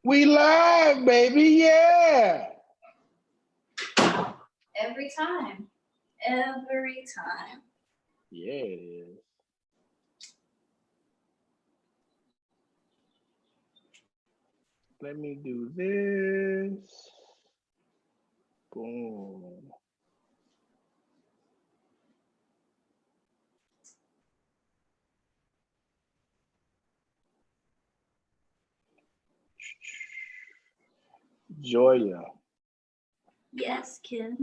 We live, baby, yeah. Every time. Every time. Yeah, it is. Let me do this. Boom. Joya. Yes, kid.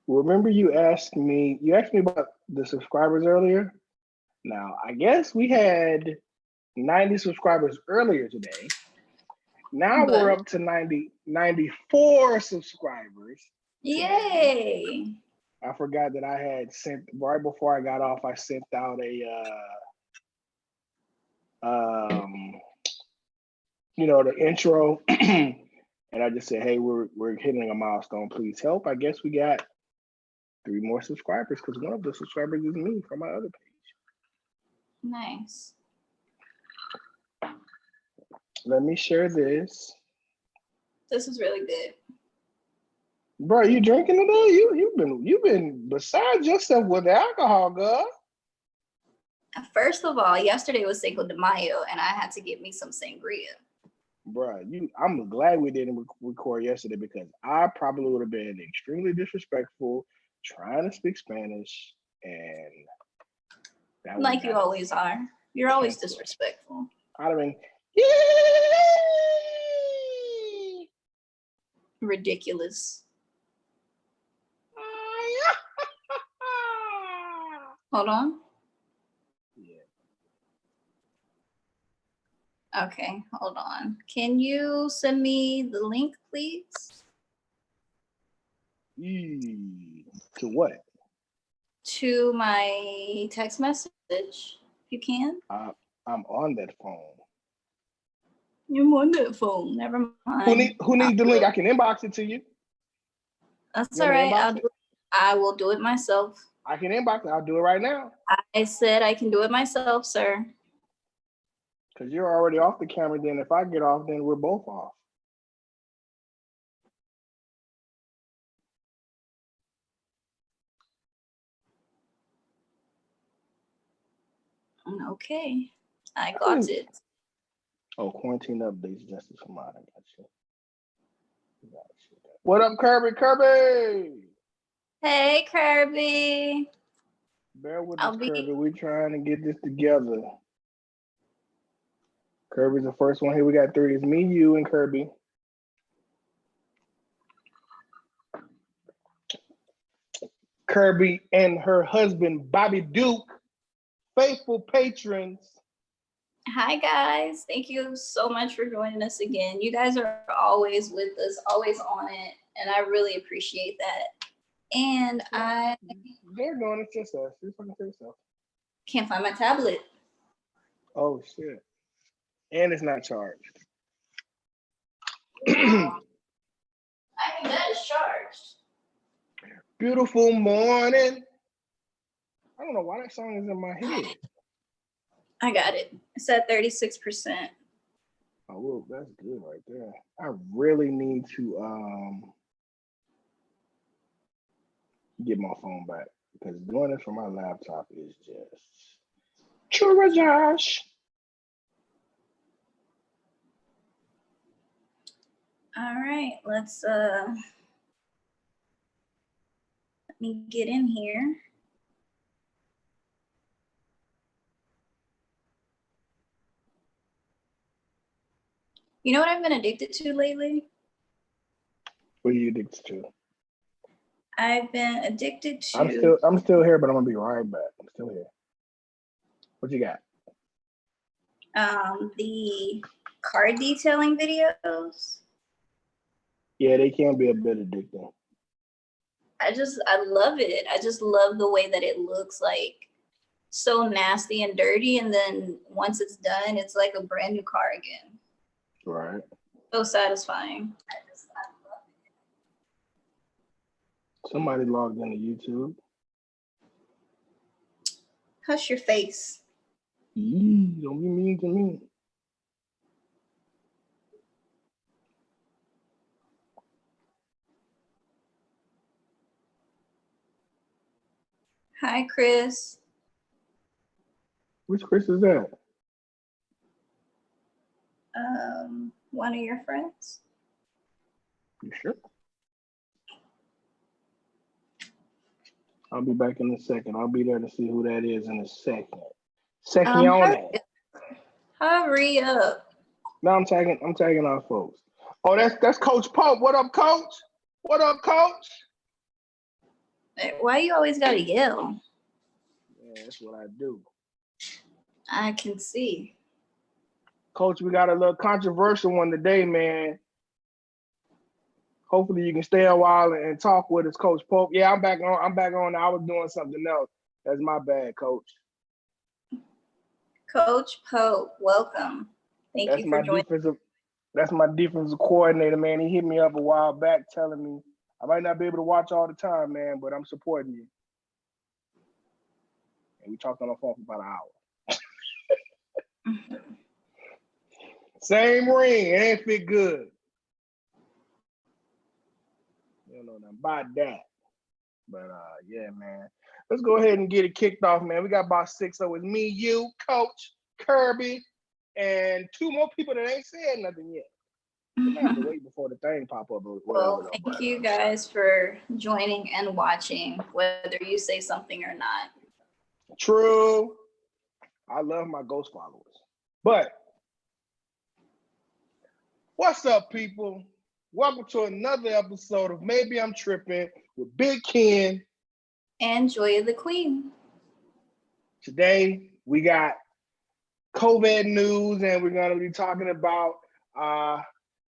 Remember you asked me about the subscribers earlier? Now, I guess we had 90 subscribers earlier today. Now we're up to 94 subscribers. Yay! Today. I forgot that I had sent right before I got off. I sent out the intro, and I just said, "Hey, we're hitting a milestone. Please help." I guess we got 3 more subscribers because one of the subscribers is me from my other page. Nice. Let me share this. This is really good. Bro, you drinking today? You've been beside yourself with the alcohol, girl. First of all, yesterday was Cinco de Mayo, and I had to get me some sangria. Bruh, I'm glad we didn't record yesterday because I probably would have been extremely disrespectful trying to speak Spanish, and that like you always are. You're always disrespectful. I'd have been ridiculous. Hold on. Yeah. Okay, hold on. Can you send me the link, please? To what? To my text message, if you can. I'm on that phone. You're on that phone. Never mind. Who needs the link? I can inbox it to you. That's all right. I will do it myself. I can inbox it. I'll do it right now. I said I can do it myself, sir. Because you're already off the camera. Then if I get off, then we're both off. Okay. I got it. Oh, quarantine updates, Justice for mine. I got you. What up, Kirby? Kirby! Hey, Kirby. Bear with us, Kirby. We're trying to get this together. Kirby's the first one here. We got 3. It's me, you, and Kirby. Kirby and her husband, Bobby Duke, faithful patrons. Hi, guys. Thank you so much for joining us again. You guys are always with us, always on it, and I really appreciate that. And they're doing it just us. You're fucking yourself. Can't find my tablet. Oh, shit. And it's not charged. I think that is charged. Beautiful morning. I don't know why that song is in my head. I got it. It's at 36%. Oh, well, that's good right there. I really need to get my phone back because doing it from my laptop is just true, Josh. All right, let's let me get in here. You know what I've been addicted to lately? What are you addicted to? I've been addicted to. I'm still here, but I'm gonna be right back. I'm still here. What you got? The car detailing videos. Yeah, they can be a bit addicting. I love it. I just love the way that it looks like so nasty and dirty. And then once it's done, it's like a brand new car again. Right. So satisfying. I love it. Somebody logged into YouTube. Hush your face. Don't be mean to me. Hi, Chris. Which Chris is that? One of your friends. You sure? I'll be back in a second. I'll be there to see who that is in a second. Hurry up. No, I'm tagging our folks. Oh, that's Coach Pope. What up, Coach? What up, Coach? Why you always gotta yell? Yeah, that's what I do. I can see. Coach, we got a little controversial one today, man. Hopefully you can stay a while and talk with us, Coach Pope. Yeah, I'm back on. I was doing something else. That's my bad, Coach. Coach Pope, welcome. Thank you for joining. That's my defensive coordinator, man. He hit me up a while back telling me I might not be able to watch all the time, man, but I'm supporting you. And we talked on the phone for about an hour. Same ring, it ain't fit good. You don't know nothing about that. But yeah, man. Let's go ahead and get it kicked off, man. We got about 6. So it's me, you, Coach, Kirby, and 2 more people that ain't said nothing yet. I have to wait before the thing pop up. Well, thank you guys for joining and watching, whether you say something or not. True. I love my ghost followers. But what's up, people? Welcome to another episode of Maybe I'm Tripping with Big Ken and Joy of the Queen. Today, we got COVID news, and we're going to be talking about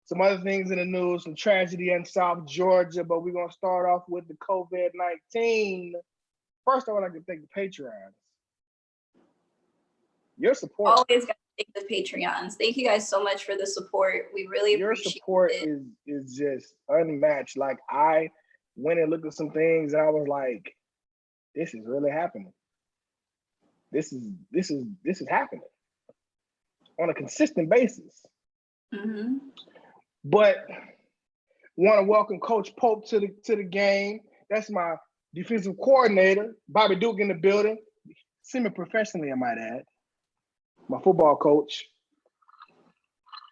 some other things in the news, some tragedy in South Georgia, but we're going to start off with the COVID-19. First, I want to thank the Patreons. Your support. Always got to thank the Patreons. Thank you guys so much for the support. We really appreciate it. Your support is just unmatched. Like, I went and looked at some things, and I was like, this is really happening. This is happening on a consistent basis. Mm-hmm. But want to welcome Coach Pope to the game. That's my defensive coordinator, Bobby Duke in the building. Semi-professionally, I might add. My football coach.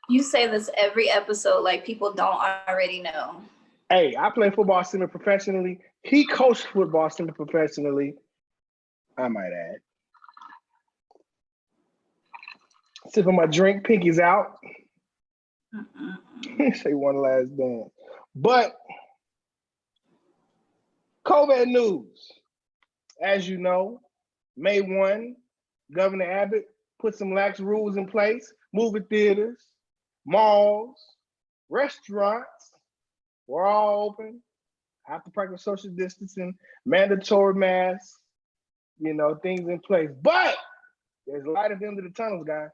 You say this every episode like people don't already know. Hey, I play football semi-professionally. He coached football semi-professionally, I might add. Sipping my drink, pinky's out. Say one last dance. But COVID news. As you know, May 1, Governor Abbott put some lax rules in place. Movie theaters, malls, restaurants were all open. Have to practice social distancing, mandatory masks, things in place. But there's light at the end of the tunnels, guys.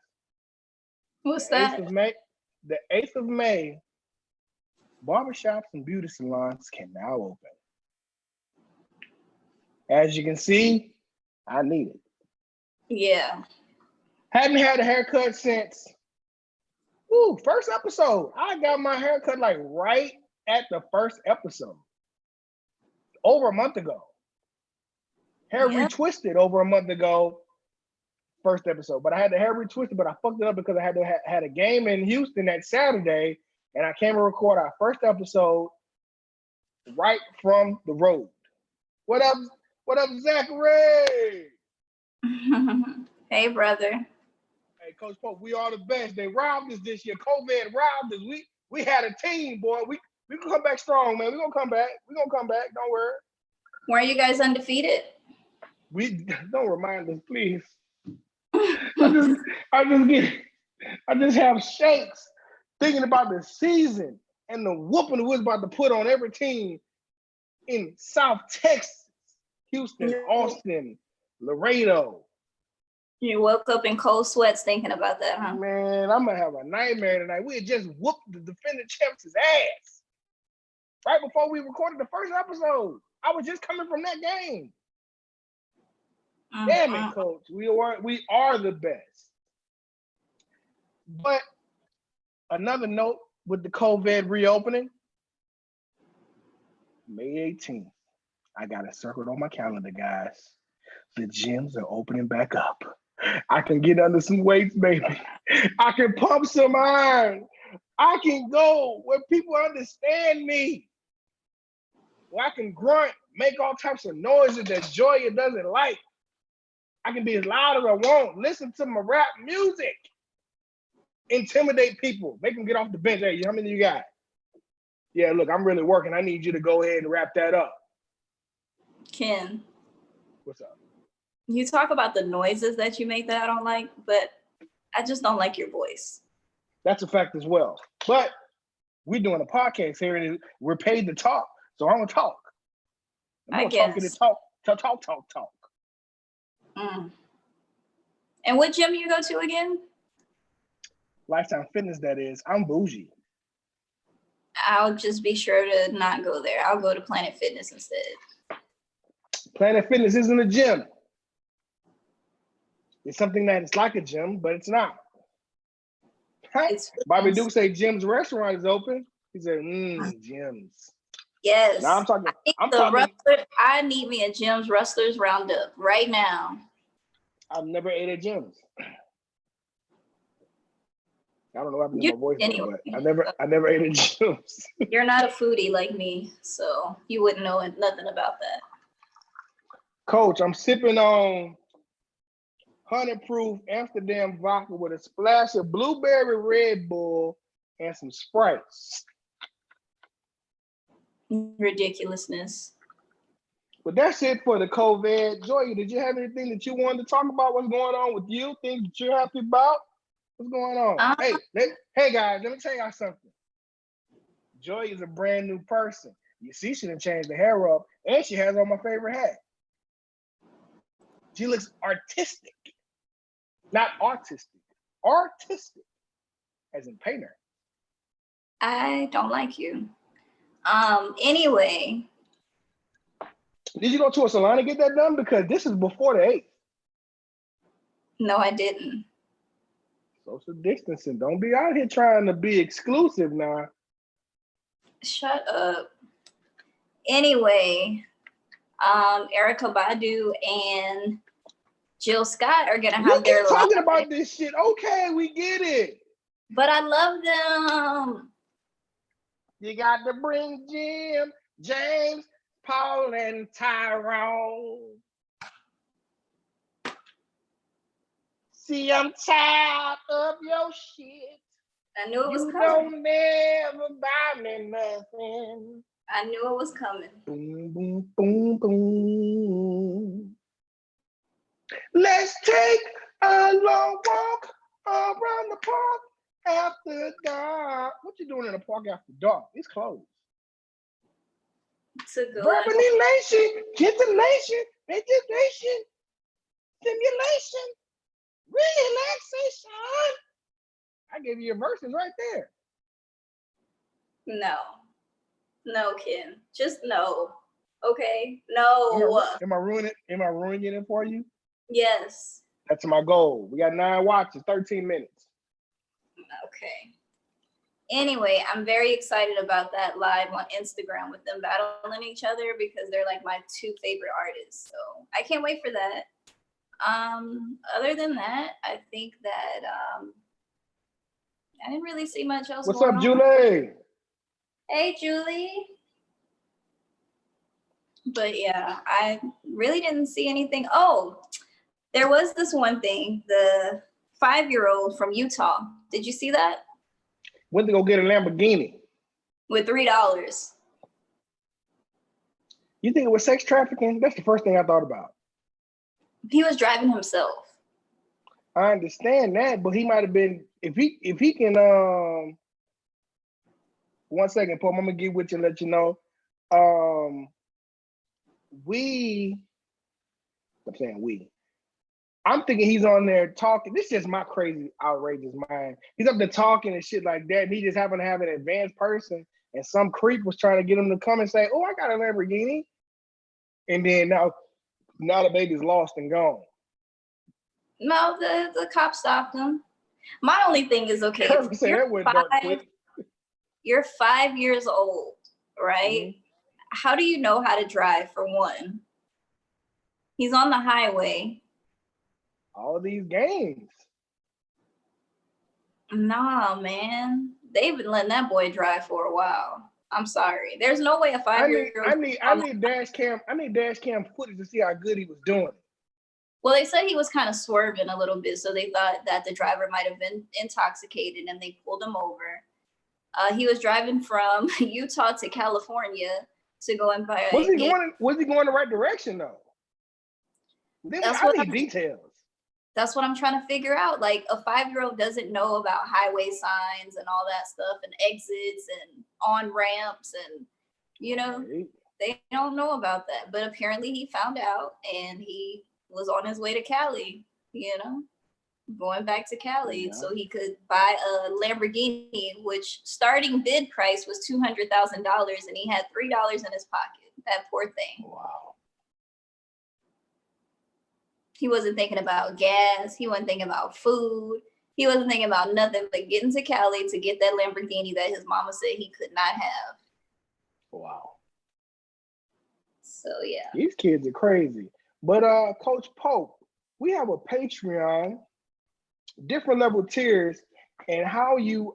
What's that? The 8th of May, barbershops and beauty salons can now open. As you can see, I need it. Yeah. Hadn't had a haircut since, first episode. I got my haircut like right at the first episode. Over a month ago. Hair retwisted over a month ago. First episode, but I had the hair retwisted, but I fucked it up because I had a game in Houston that Saturday, and I came to record our first episode right from the road. What up, Zachary? Hey, brother. Hey, Coach Pope, we are the best. They robbed us this year. COVID robbed us. We had a team, boy. We can come back strong, man. We're gonna come back. Don't worry. Were you guys undefeated? We don't remind us, please. I just have shakes thinking about the season and the whooping we was about to put on every team in South Texas, Houston, Austin, Laredo. You woke up in cold sweats thinking about that, huh? Man, I'm gonna have a nightmare tonight. We had just whooped the defending champs' ass right before we recorded the first episode. I was just coming from that game. Damn it, Coach. We are the best. But another note with the COVID reopening, May 18th. I got it circled on my calendar, guys. The gyms are opening back up. I can get under some weights, baby. I can pump some iron. I can go where people understand me. Where I can grunt, make all types of noises that Joya doesn't like. I can be as loud as I want. Listen to my rap music. Intimidate people. Make them get off the bench. Hey, how many you got? Yeah, look, I'm really working. I need you to go ahead and wrap that up. Ken. What's up? You talk about the noises that you make that I don't like, but I just don't like your voice. That's a fact as well. But we're doing a podcast here and we're paid to talk. So I'm going to talk. I'm going to talk. Mm. And what gym you go to again? Lifetime Fitness, that is. I'm bougie. I'll just be sure to not go there. I'll go to Planet Fitness instead. Planet Fitness isn't a gym. It's something that it's like a gym, but it's not. Bobby Duke say Jim's restaurant is open. He said, gyms. Yes. Now I'm talking. I need me a Jim's Rustlers Roundup right now. I've never ate at Jim's. I don't know what happened to my voice, anyway. But I never ate at Jim's. You're not a foodie like me, so you wouldn't know nothing about that. Coach, I'm sipping on 100 proof Amsterdam vodka with a splash of blueberry Red Bull and some Sprites. Ridiculousness. But that's it for the COVID. Joya, did you have anything that you wanted to talk about? What's going on with you? Things that you're happy about? What's going on? Hey guys, let me tell y'all something. Joya is a brand new person. You see, she done changed the hair up, and she has on my favorite hat. She looks artistic, not autistic. Artistic, as in painter. I don't like you. Anyway. Did you go to a salon and get that done? Because this is before the 8th. No, I didn't. Social distancing. Don't be out here trying to be exclusive now. Shut up. Anyway, Erykah Badu and Jill Scott are gonna have their talking about this shit. Okay, we get it. But I love them. You got to bring Jim, James, Paul, and Tyrone. See, I'm tired of your shit. I knew it was coming. Don't never buy me nothing. I knew it was coming. Boom, boom, boom, boom. Let's take a long walk around the park after dark. What you doing in the park after dark? It's closed. It's a good Verbalization, titillation, education, stimulation, relaxation. I gave you your verses right there. No, Ken. Just no. Okay? No. Am I ruining it for you? Yes. That's my goal. We got 9 watches, 13 minutes. Okay. Anyway, I'm very excited about that live on Instagram with them battling each other because they're like my 2 favorite artists. So I can't wait for that. Other than that, I think that I didn't really see much else. What's up, Julie? Hey, Julie. But yeah, I really didn't see anything. Oh, there was this one thing, the 5-year-old from Utah. Did you see that? Went to go get a Lamborghini. With $3. You think it was sex trafficking? That's the first thing I thought about. He was driving himself. I understand that, but he might have been, if he can, 1 second, Paul, I'm gonna get with you and let you know. I'm thinking he's on there talking. This is just my crazy, outrageous mind. He's up there talking and shit like that. And he just happened to have an advanced person, and some creep was trying to get him to come and say, "Oh, I got a Lamborghini." And then now the baby's lost and gone. No, the cop stopped him. My only thing is, okay, you're 5 years old, right? Mm-hmm. How do you know how to drive, for one? He's on the highway. All these games. Nah, man. They've been letting that boy drive for a while. I'm sorry. There's no way a 5-year-old. I need dash cam footage to see how good he was doing. Well, they said he was kind of swerving a little bit, so they thought that the driver might have been intoxicated, and they pulled him over. He was driving from Utah to California to go and buy. Was he going the right direction though? I need details. That's what I'm trying to figure out. Like, a 5-year-old doesn't know about highway signs and all that stuff, and exits and on ramps, and Right. they don't know about that. But apparently, he found out, and he was on his way to Cali. Going back to Cali, so he could buy a Lamborghini, which starting bid price was $200,000, and he had $3 in his pocket. That poor thing. Wow. He wasn't thinking about gas. He wasn't thinking about food. He wasn't thinking about nothing but getting to Cali to get that Lamborghini that his mama said he could not have. Wow. So yeah. These kids are crazy. But Coach Pope, we have a Patreon, different level tiers, and how you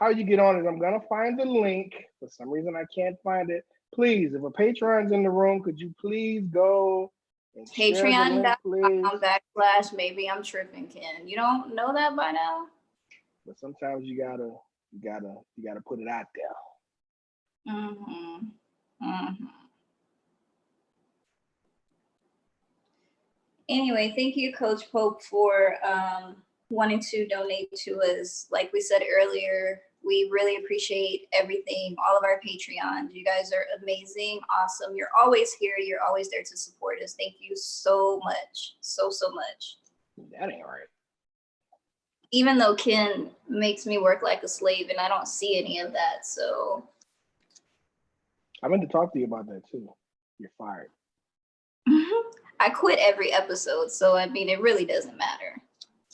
get on it. I'm gonna find the link. For some reason I can't find it. Please, if a Patreon's in the room, could you please go and Patreon.com/ maybe I'm tripping, Ken. You don't know that by now? But sometimes you gotta put it out there. Anyway, thank you, Coach Pope, for wanting to donate to us. Like we said earlier, we really appreciate everything, all of our Patreons. You guys are amazing, awesome. You're always here. You're always there to support us. Thank you so much. So much. That ain't right. Even though Ken makes me work like a slave, and I don't see any of that, so. I meant to talk to you about that too. You're fired. I quit every episode, so I mean, it really doesn't matter.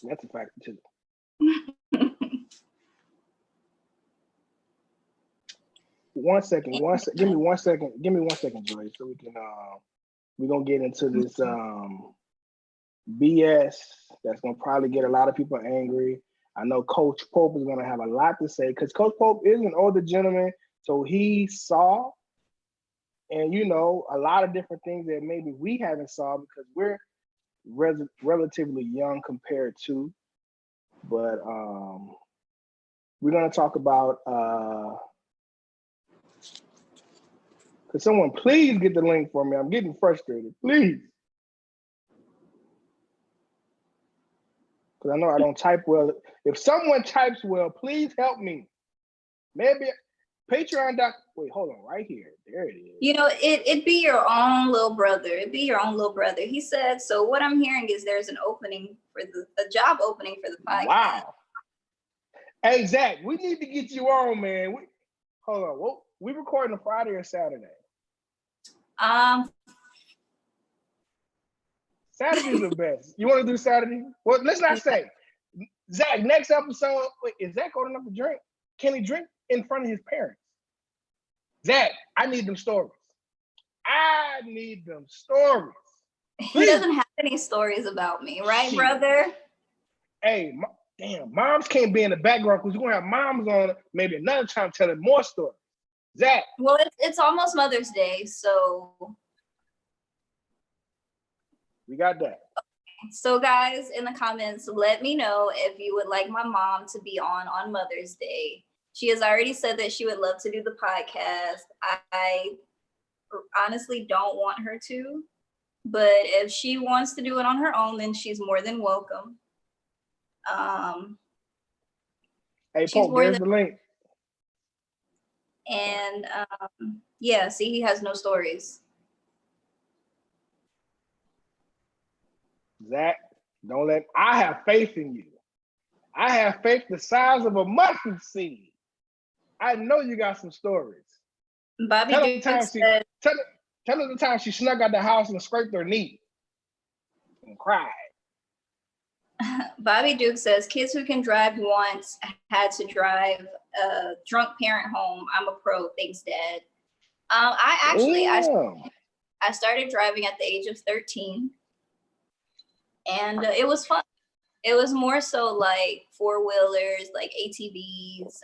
That's a fact too. One second. Give me 1 second. Give me 1 second, Joy, so we can we're gonna get into this BS that's gonna probably get a lot of people angry. I know Coach Pope is gonna have a lot to say because Coach Pope is an older gentleman, so he saw and a lot of different things that maybe we haven't saw because we're relatively young compared to. But we're gonna talk about could someone please get the link for me? I'm getting frustrated, please. Because I know I don't type well. If someone types well, please help me. Maybe Patreon. Wait, hold on, right here. There it is. It'd be your own little brother. It'd be your own little brother. He said, so what I'm hearing is there's an opening for a job opening for the podcast. Wow. Hey, Zach, we need to get you on, man. Hold on. Well, we recording a Friday or Saturday? Saturday's the best. You want to do Saturday? Well, let's not say. Zach, next episode, wait, is Zach old enough to drink? Can he drink in front of his parents? Zach, I need them stories. He doesn't have any stories about me, right, brother? Hey, damn, moms can't be in the background because we're going to have moms on maybe another time telling more stories. Zach. Well, it's almost Mother's Day, so. We got that. So guys, in the comments, let me know if you would like my mom to be on Mother's Day. She has already said that she would love to do the podcast. I honestly don't want her to, but if she wants to do it on her own, then she's more than welcome. Hey, Pope, there's the link. And yeah, see, he has no stories. Zach, I have faith in you. I have faith the size of a mustard seed. I know you got some stories. Bobby Duke said, tell her the time she snuck out the house and scraped her knee and cried. Bobby Duke says, kids who can drive once had to drive a drunk parent home. I'm a pro. Thanks, Dad. I I started driving at the age of 13, and it was fun. It was more so like four-wheelers, like ATVs,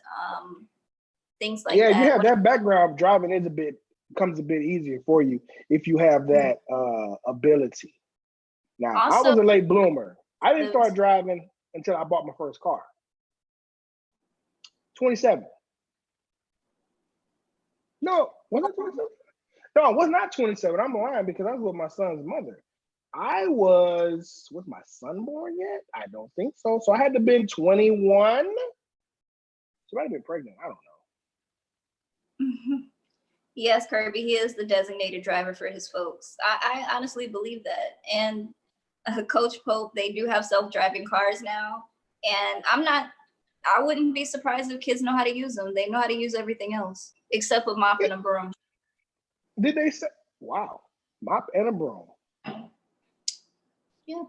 things like Yeah, that. you have that background. Driving is becomes a bit easier for you if you have that ability. Now, I Also, was a late bloomer. I didn't start driving until I bought my first car. 27. No, was it 27? No, I was not 27. I'm lying because I was with my son's mother. Was my son born yet? I don't think so. So I had to been 21. She might have been pregnant. I don't know. Yes, Kirby, he is the designated driver for his folks. I honestly believe that. And Coach Pope, they do have self-driving cars now. And I wouldn't be surprised if kids know how to use them. They know how to use everything else except for mop and a broom. Did they say, wow, mop and a broom? Yeah.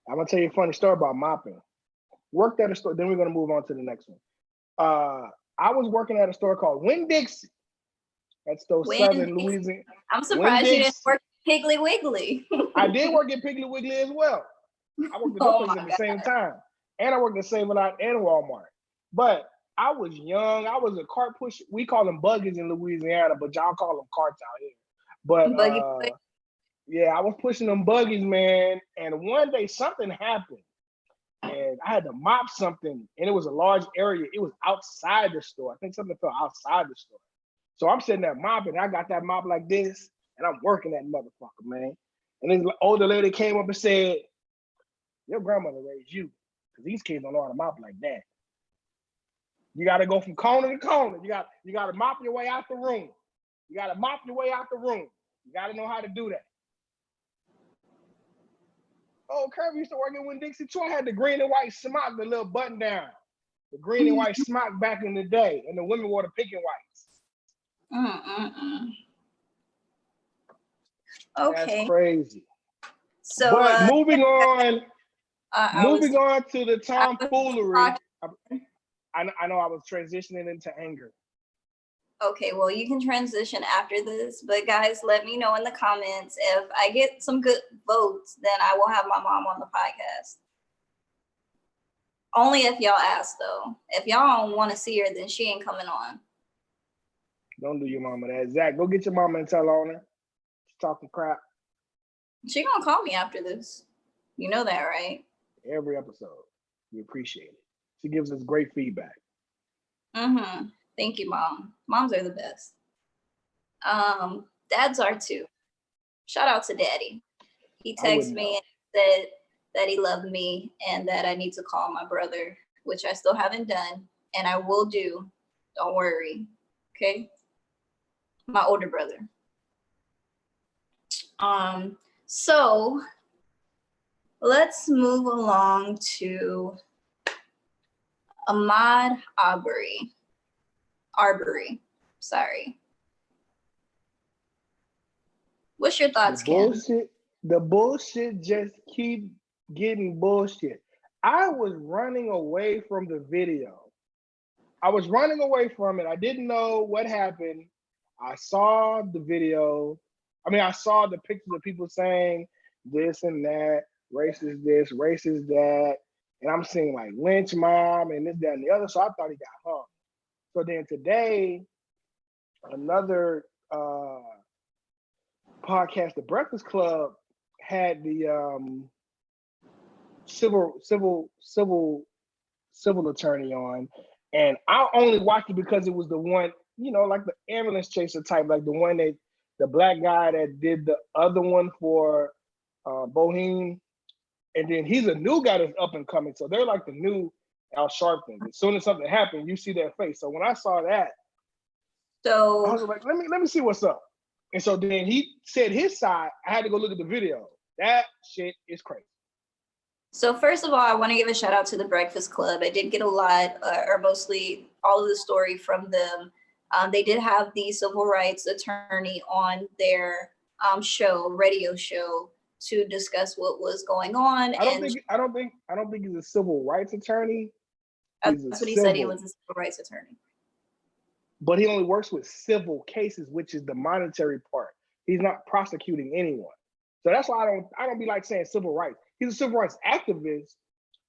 I'm going to tell you a funny story about mopping. Worked at a store, then we're going to move on to the next one. I was working at a store called Winn-Dixie. That's those Southern Louisiana. I'm surprised you didn't work at Piggly Wiggly. I did work at Piggly Wiggly as well. I worked at those places at the same time. And I worked at Save-A-Lot and Walmart. But I was young. I was a cart pusher. We call them buggies in Louisiana, but y'all call them carts out here. But yeah, I was pushing them buggies, man. And one day something happened. And I had to mop something, and it was a large area. It was outside the store. I think something fell outside the store. So I'm sitting there mopping. I got that mop like this, and I'm working that motherfucker, man. And this older lady came up and said, your grandmother raised you, because these kids don't know how to mop like that. You got to go from corner to corner. You got to mop your way out the room. You got to mop your way out the room. You got to know how to do that. Oh, Kirby used to work in Winn-Dixie too. I had the green and white smock, the little button down. The green and white smock back in the day, and the women wore the pink and whites. Okay. That's crazy. So, but moving on to the tomfoolery. I know I was transitioning into anger. Okay, well, you can transition after this, but guys, let me know in the comments. If I get some good votes, then I will have my mom on the podcast. Only if y'all ask, though. If y'all don't want to see her, then she ain't coming on. Don't do your mama that. Zach, go get your mama and tell on her. She's talking crap. She gonna call me after this. You know that, right? Every episode. We appreciate it. She gives us great feedback. Thank you, Mom. Moms are the best. Dads are too. Shout out to Daddy. He texted me and said that he loved me and that I need to call my brother, which I still haven't done, and I will do. Don't worry. Okay? My older brother. So let's move along to Ahmaud Arbery. Sorry. What's your thoughts, Ken? The bullshit just keep getting bullshit. I was running away from the video. I was running away from it. I didn't know what happened. I saw the video. I saw the pictures of people saying this and that, racist this, racist that. And I'm seeing like lynch mom and this, that, and the other. So I thought he got hung. So then today, another podcast, The Breakfast Club, had the civil attorney on, and I only watched it because it was the one, like the ambulance chaser type, like the one that the black guy that did the other one for Boheme, and then he's a new guy that's up and coming, so they're like the new Al Sharpton. As soon as something happened, you see their face. So when I saw that, so I was like, let me see what's up. And so then he said his side. I had to go look at the video. That shit is crazy. So first of all, I want to give a shout out to The Breakfast Club. I did get a lot, or mostly all of the story from them. They did have the civil rights attorney on their radio show, to discuss what was going on. I don't think he's a civil rights attorney. That's what he said. He was a civil rights attorney. but he only works with civil cases, which is the monetary part. He's not prosecuting anyone. So that's why I don't be like saying civil rights. He's a civil rights activist,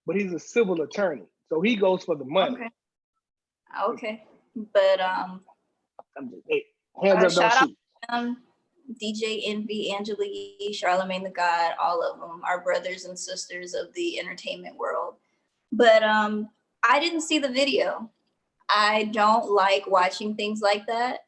but he's a civil attorney. So he goes for the money. Okay. But I'm just, hey, hands up, don't shout out shoot. to them, DJ Envy, Angela Yee, Charlemagne the God, all of them are brothers and sisters of the entertainment world. But I didn't see the video. I don't like watching things like that.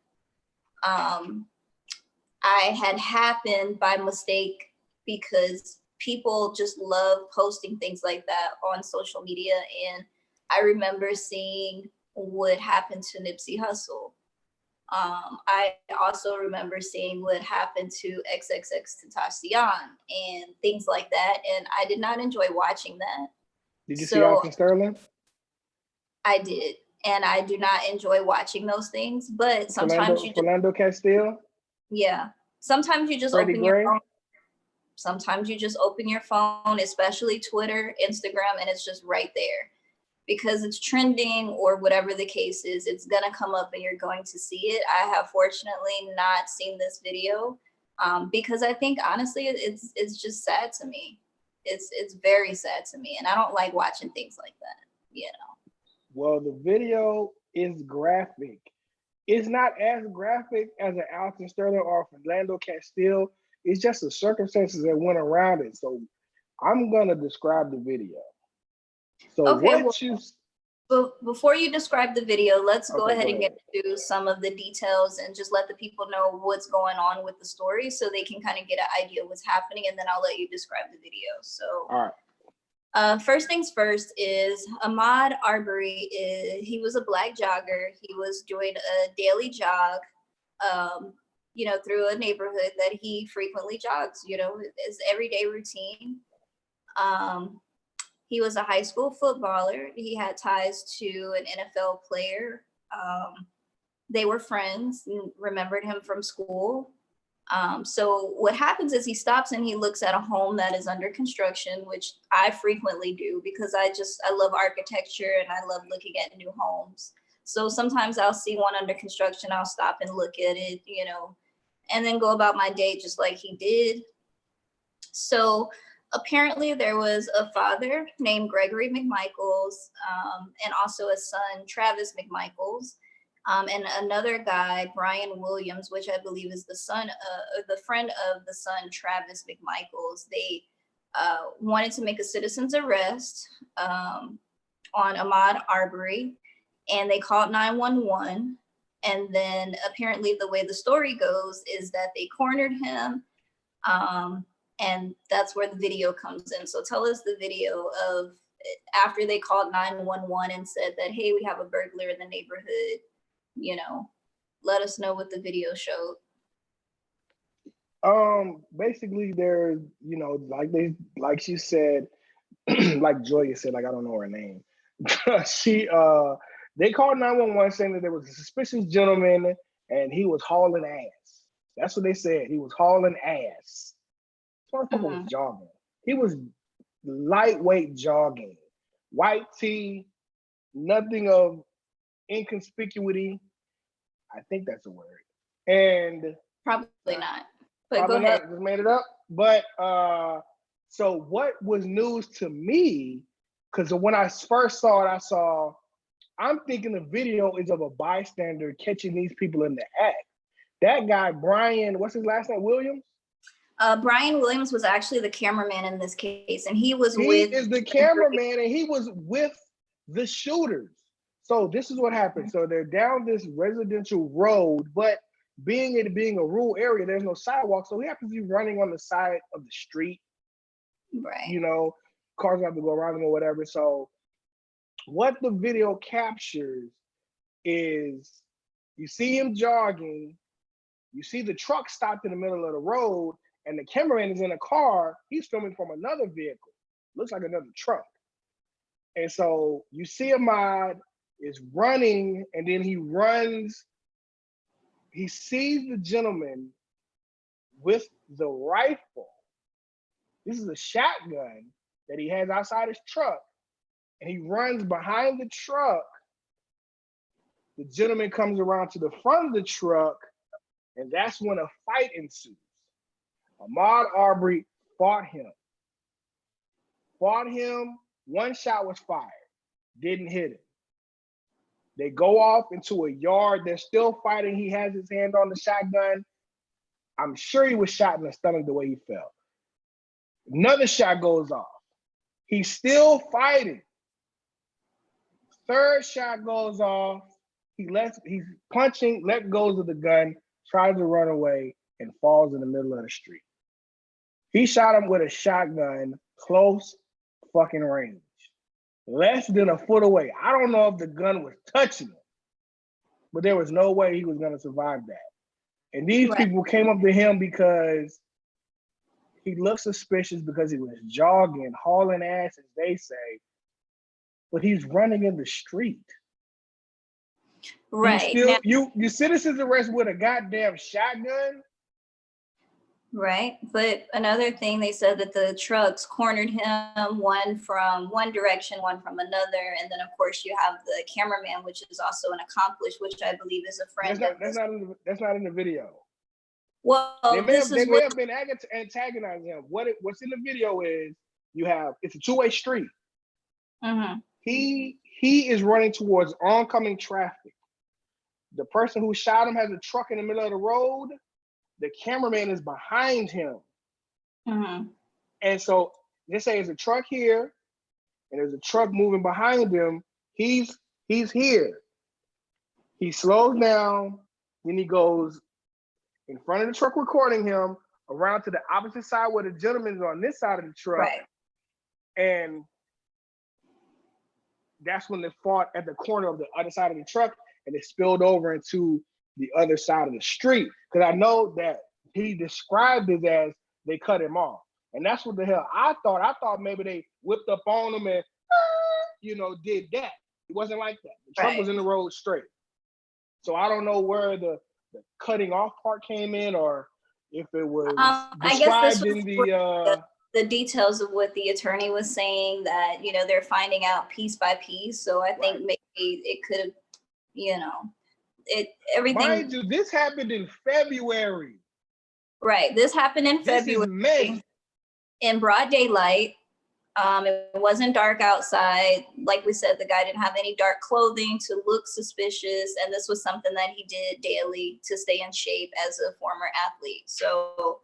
I had happened by mistake because people just love posting things like that on social media. And I remember seeing what happened to Nipsey Hussle. I also remember seeing what happened to XXXTentacion and things like that. And I did not enjoy watching that. Did you see Alton Sterling? I did. And I do not enjoy watching those things, but sometimes Philando Castile? Yeah. Sometimes you just Freddie open Gray? your phone. Sometimes you just open your phone, especially Twitter, Instagram, and it's just right there. Because it's trending or whatever the case is, it's gonna come up and you're going to see it. I have fortunately not seen this video because I think honestly it's just sad to me. It's very sad to me, and I don't like watching things like that, you know. Well, the video is graphic. It's not as graphic as an Alton Sterling or Philando Castile. It's just the circumstances that went around it. So I'm gonna describe the video. So okay, but before you describe the video, let's go ahead and get into some of the details and just let the people know what's going on with the story so they can kind of get an idea of what's happening, and then I'll let you describe the video. So all right. First things first is Ahmaud Arbery. He was a black jogger. He was doing a daily jog, through a neighborhood that he frequently jogs, his everyday routine. He was a high school footballer. He had ties to an NFL player. They were friends and remembered him from school. So what happens is he stops and he looks at a home that is under construction, which I frequently do because I love architecture and I love looking at new homes. So sometimes I'll see one under construction, I'll stop and look at it, and then go about my day just like he did. So apparently there was a father named Gregory McMichaels, and also a son, Travis McMichaels, and another guy, Brian Williams, which I believe is the friend of the son, Travis McMichaels. They wanted to make a citizen's arrest on Ahmaud Arbery, and they called 911. And then apparently the way the story goes is that they cornered him. And that's where the video comes in. So tell us the video of after they called 911 and said that, hey, we have a burglar in the neighborhood, let us know what the video showed. Basically there's, like she said, like Joya said, like I don't know her name. They called 911 saying that there was a suspicious gentleman and he was hauling ass. That's what they said. He was hauling ass. Was jogging. He was lightweight jogging, white tee, nothing of inconspicuity. I think that's a word. And probably not. But go ahead. Just made it up. But so what was news to me? Because when I first saw it, I'm thinking the video is of a bystander catching these people in the act. That guy, Brian, what's his last name? Williams? Brian Williams was actually the cameraman in this case, and he is the cameraman, and he was with the shooters. So this is what happened. So they're down this residential road, but being a rural area, there's no sidewalk, so he happens to be running on the side of the street. Right. Cars have to go around him or whatever. So what the video captures is you see him jogging, you see the truck stopped in the middle of the road, and the cameraman is in a car. He's filming from another vehicle. Looks like another truck. And so you see Ahmaud is running, and then he runs. He sees the gentleman with the rifle. This is a shotgun that he has outside his truck. And he runs behind the truck The gentleman comes around to the front of the truck, and that's when a fight ensues. Ahmaud Arbery fought him. One shot was fired, didn't hit him. They go off into a yard. They're still fighting. He has his hand on the shotgun. I'm sure he was shot in the stomach the way he fell. Another shot goes off. He's still fighting. Third shot goes off. He's punching, let go of the gun, tries to run away, and falls in the middle of the street. He shot him with a shotgun, close fucking range. Less than a foot away. I don't know if the gun was touching him, but there was no way he was going to survive that. And these people came up to him because he looked suspicious because he was jogging, hauling ass, as they say, but he's running in the street. Right. You citizens arrest with a goddamn shotgun? Right. But another thing, they said that the trucks cornered him, one from one direction, one from another. And then, of course, you have the cameraman, which is also an accomplice, which I believe is a friend. That's not in the video. Well, they may have been antagonizing him. What's in the video is it's a two-way street. Mm-hmm. He is running towards oncoming traffic. The person who shot him has a truck in the middle of the road. The cameraman is behind him. Mm-hmm. And so they say there's a truck here and there's a truck moving behind him. He's here. He slows down, then he goes in front of the truck recording him, around to the opposite side where the gentleman's on this side of the truck. Right. And that's when they fought at the corner of the other side of the truck, and it spilled over into the other side of the street. Because I know that he described it as they cut him off. And that's what the hell I thought. I thought maybe they whipped up on him and, did that. It wasn't like that. The truck was in the road straight. So I don't know where the cutting off part came in, or if it was described in the details of what the attorney was saying, that, they're finding out piece by piece. So I think maybe it could have, everything. Mind you, this happened in February. Right. This happened in February. This is May. In broad daylight. It wasn't dark outside. Like we said, the guy didn't have any dark clothing to look suspicious. And this was something that he did daily to stay in shape as a former athlete. So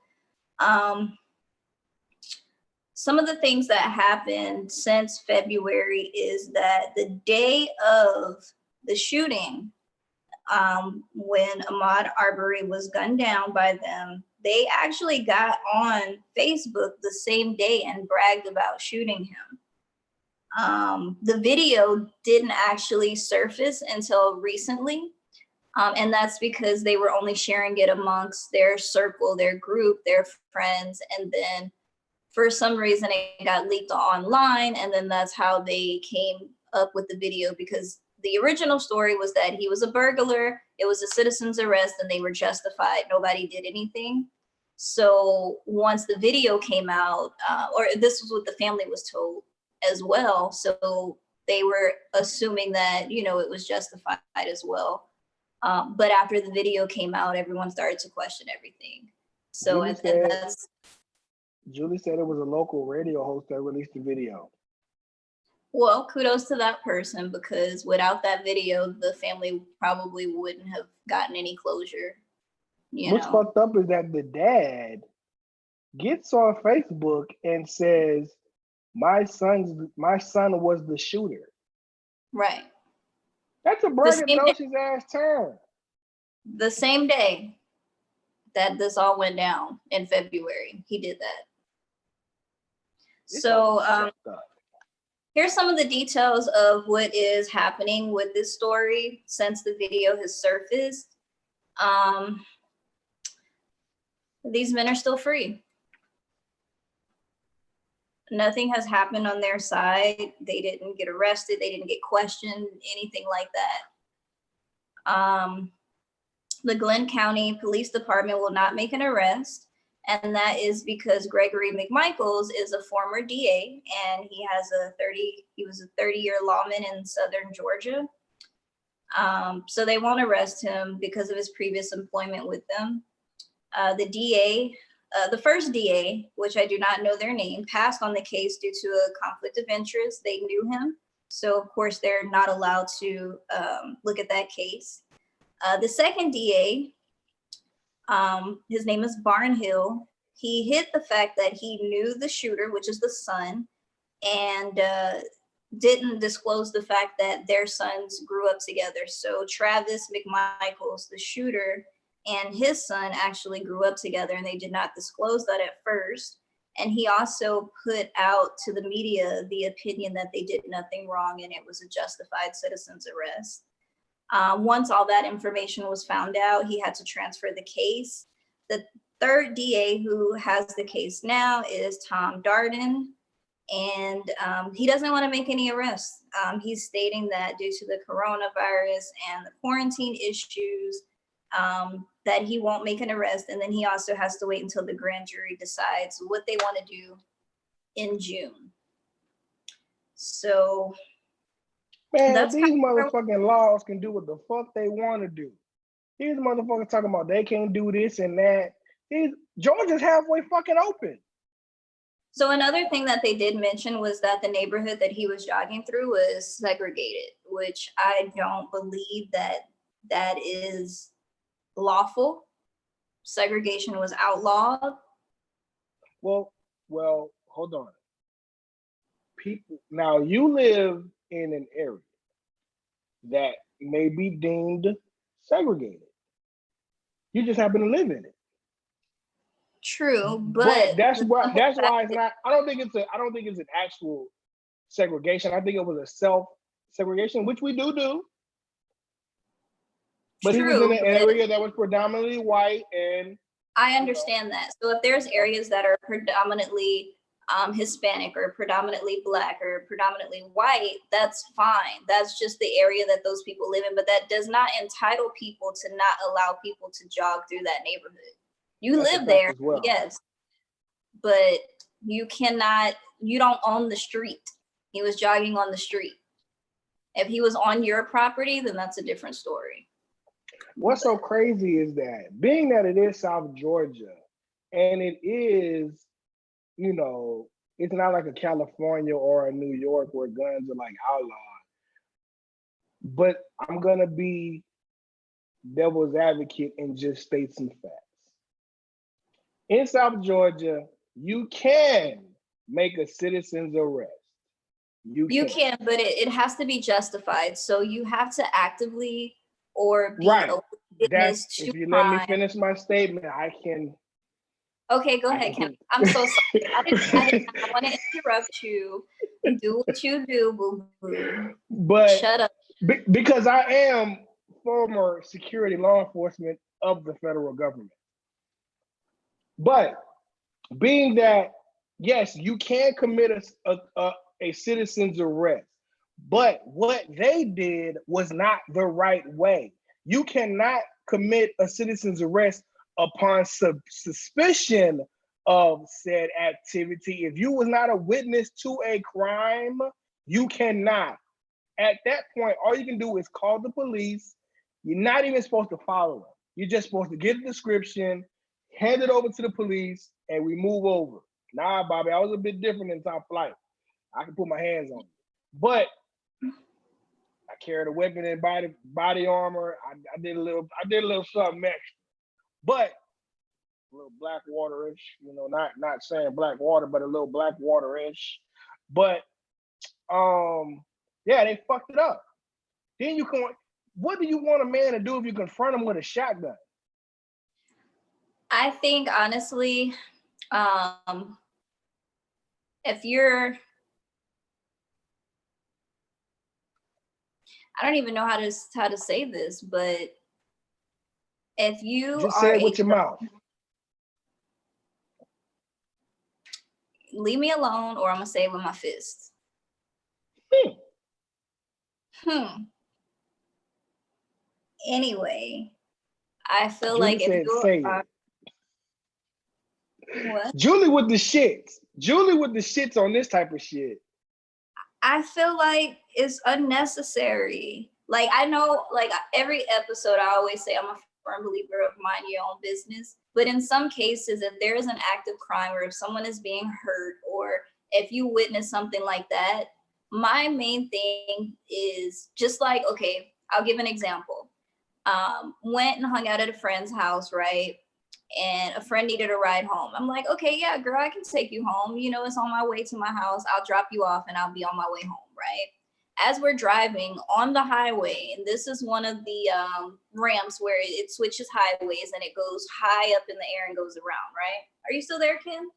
some of the things that happened since February is that the day of the shooting, when Ahmaud Arbery was gunned down by them, they actually got on Facebook the same day and bragged about shooting him. The video didn't actually surface until recently. And that's because they were only sharing it amongst their circle, their group, their friends. And then for some reason it got leaked online. And then that's how they came up with the video, because the original story was that he was a burglar. It was a citizen's arrest and they were justified. Nobody did anything. So once the video came out, or this was what the family was told as well. So they were assuming that, it was justified as well. But after the video came out, everyone started to question everything. So Julie said it was a local radio host that released the video. Well, kudos to that person, because without that video, the family probably wouldn't have gotten any closure. What's fucked up is that the dad gets on Facebook and says, my son was the shooter. Right. That's a braggadocious ass term. The same day that this all went down in February, he did that. So here's some of the details of what is happening with this story since the video has surfaced. These men are still free. Nothing has happened on their side. They didn't get arrested. They didn't get questioned, anything like that. The Glenn County Police Department will not make an arrest. And that is because Gregory McMichaels is a former DA, and he was a 30-year lawman in Southern Georgia. So they won't arrest him because of his previous employment with them. The DA, the first DA, which I do not know their name, passed on the case due to a conflict of interest. They knew him. So of course they're not allowed to look at that case. The second DA, his name is Barnhill. He hid the fact that he knew the shooter, which is the son, and didn't disclose the fact that their sons grew up together. So Travis McMichaels, the shooter, and his son actually grew up together, and they did not disclose that at first. And he also put out to the media the opinion that they did nothing wrong and it was a justified citizen's arrest. Once all that information was found out, he had to transfer the case. The third DA who has the case now is Tom Darden, and he doesn't want to make any arrests. He's stating that due to the coronavirus and the quarantine issues, that he won't make an arrest, and then he also has to wait until the grand jury decides what they want to do in June. So man, that's these motherfucking laws can do what the fuck they want to do. These motherfuckers talking about they can't do this and that. Georgia's halfway fucking open. So another thing that they did mention was that the neighborhood that he was jogging through was segregated, which I don't believe that is lawful. Segregation was outlawed. Well, hold on. People, now you live in an area that may be deemed segregated. You just happen to live in it. True, but that's why it's not. I don't think it's an actual segregation. I think it was a self-segregation, which we do. But he was in an area that was predominantly white, and I understand that. So if there's areas that are predominantly Hispanic or predominantly Black or predominantly white, that's fine. That's just the area that those people live in. But that does not entitle people to not allow people to jog through that neighborhood. You live there, well. Yes, but you don't own the street. He was jogging on the street. If he was on your property, then that's a different story. What's so crazy is that being that it is South Georgia and it is, it's not like a California or a New York where guns are like outlawed. But I'm going to be devil's advocate and just state some facts. In South Georgia, you can make a citizen's arrest. You can, but it has to be justified. So you have to actively or be right. a witness to if you crime. Let me finish my statement, I can. Okay, go ahead, Kim. I'm so sorry. I want to interrupt you. Do what you do, boo-boo. But shut up. Because I am former security law enforcement of the federal government. But being that, yes, you can commit a citizen's arrest, but what they did was not the right way. You cannot commit a citizen's arrest upon suspicion of said activity. If you was not a witness to a crime, you cannot. At that point, all you can do is call the police. You're not even supposed to follow them. You're just supposed to get a description, hand it over to the police, and we move over. Nah, Bobby, I was a bit different in top flight. I can put my hands on you. But I carried a weapon and body armor. I did a little something extra. But a little Blackwater-ish, not saying Blackwater, but a little Blackwater-ish. But yeah, they fucked it up. Then what do you want a man to do if you confront him with a shotgun? I think honestly, if you're, I don't even know how to say this, but if you just say it with your mouth. Leave me alone, or I'm gonna say it with my fists. Anyway, I feel Julie like if you are, what? Julie with the shits on this type of shit. I feel like it's unnecessary. Like I know, like every episode, I always say I'm a firm believer of mind your own business. But in some cases, if there is an act of crime or if someone is being hurt or if you witness something like that, my main thing is just like, okay, I'll give an example. Went and hung out at a friend's house, right? And a friend needed a ride home. I'm like, okay, yeah, girl, I can take you home. You know, it's on my way to my house. I'll drop you off and I'll be on my way home, right? As we're driving on the highway, and this is one of the ramps where it switches highways and it goes high up in the air and goes around, right? Are you still there, Ken?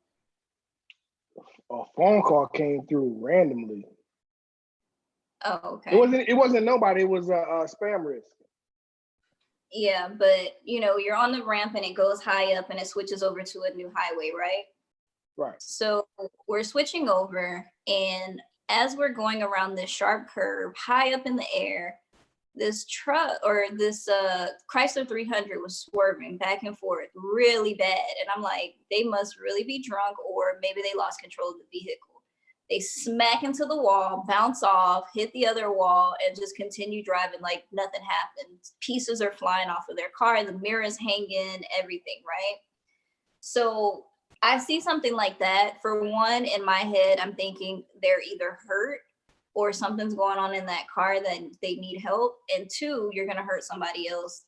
A phone call came through randomly. Oh, okay. It wasn't nobody. It was a spam risk. Yeah, but you know, you're on the ramp and it goes high up and it switches over to a new highway, right? Right. So we're switching over, and as we're going around this sharp curve high up in the air, this truck or this Chrysler 300 was swerving back and forth really bad. And I'm like, they must really be drunk or maybe they lost control of the vehicle. They smack into the wall, bounce off, hit the other wall, and just continue driving like nothing happened. Pieces are flying off of their car, the mirrors hanging, everything, right? So I see something like that. For one, in my head, I'm thinking they're either hurt or something's going on in that car that they need help. And two, you're going to hurt somebody else,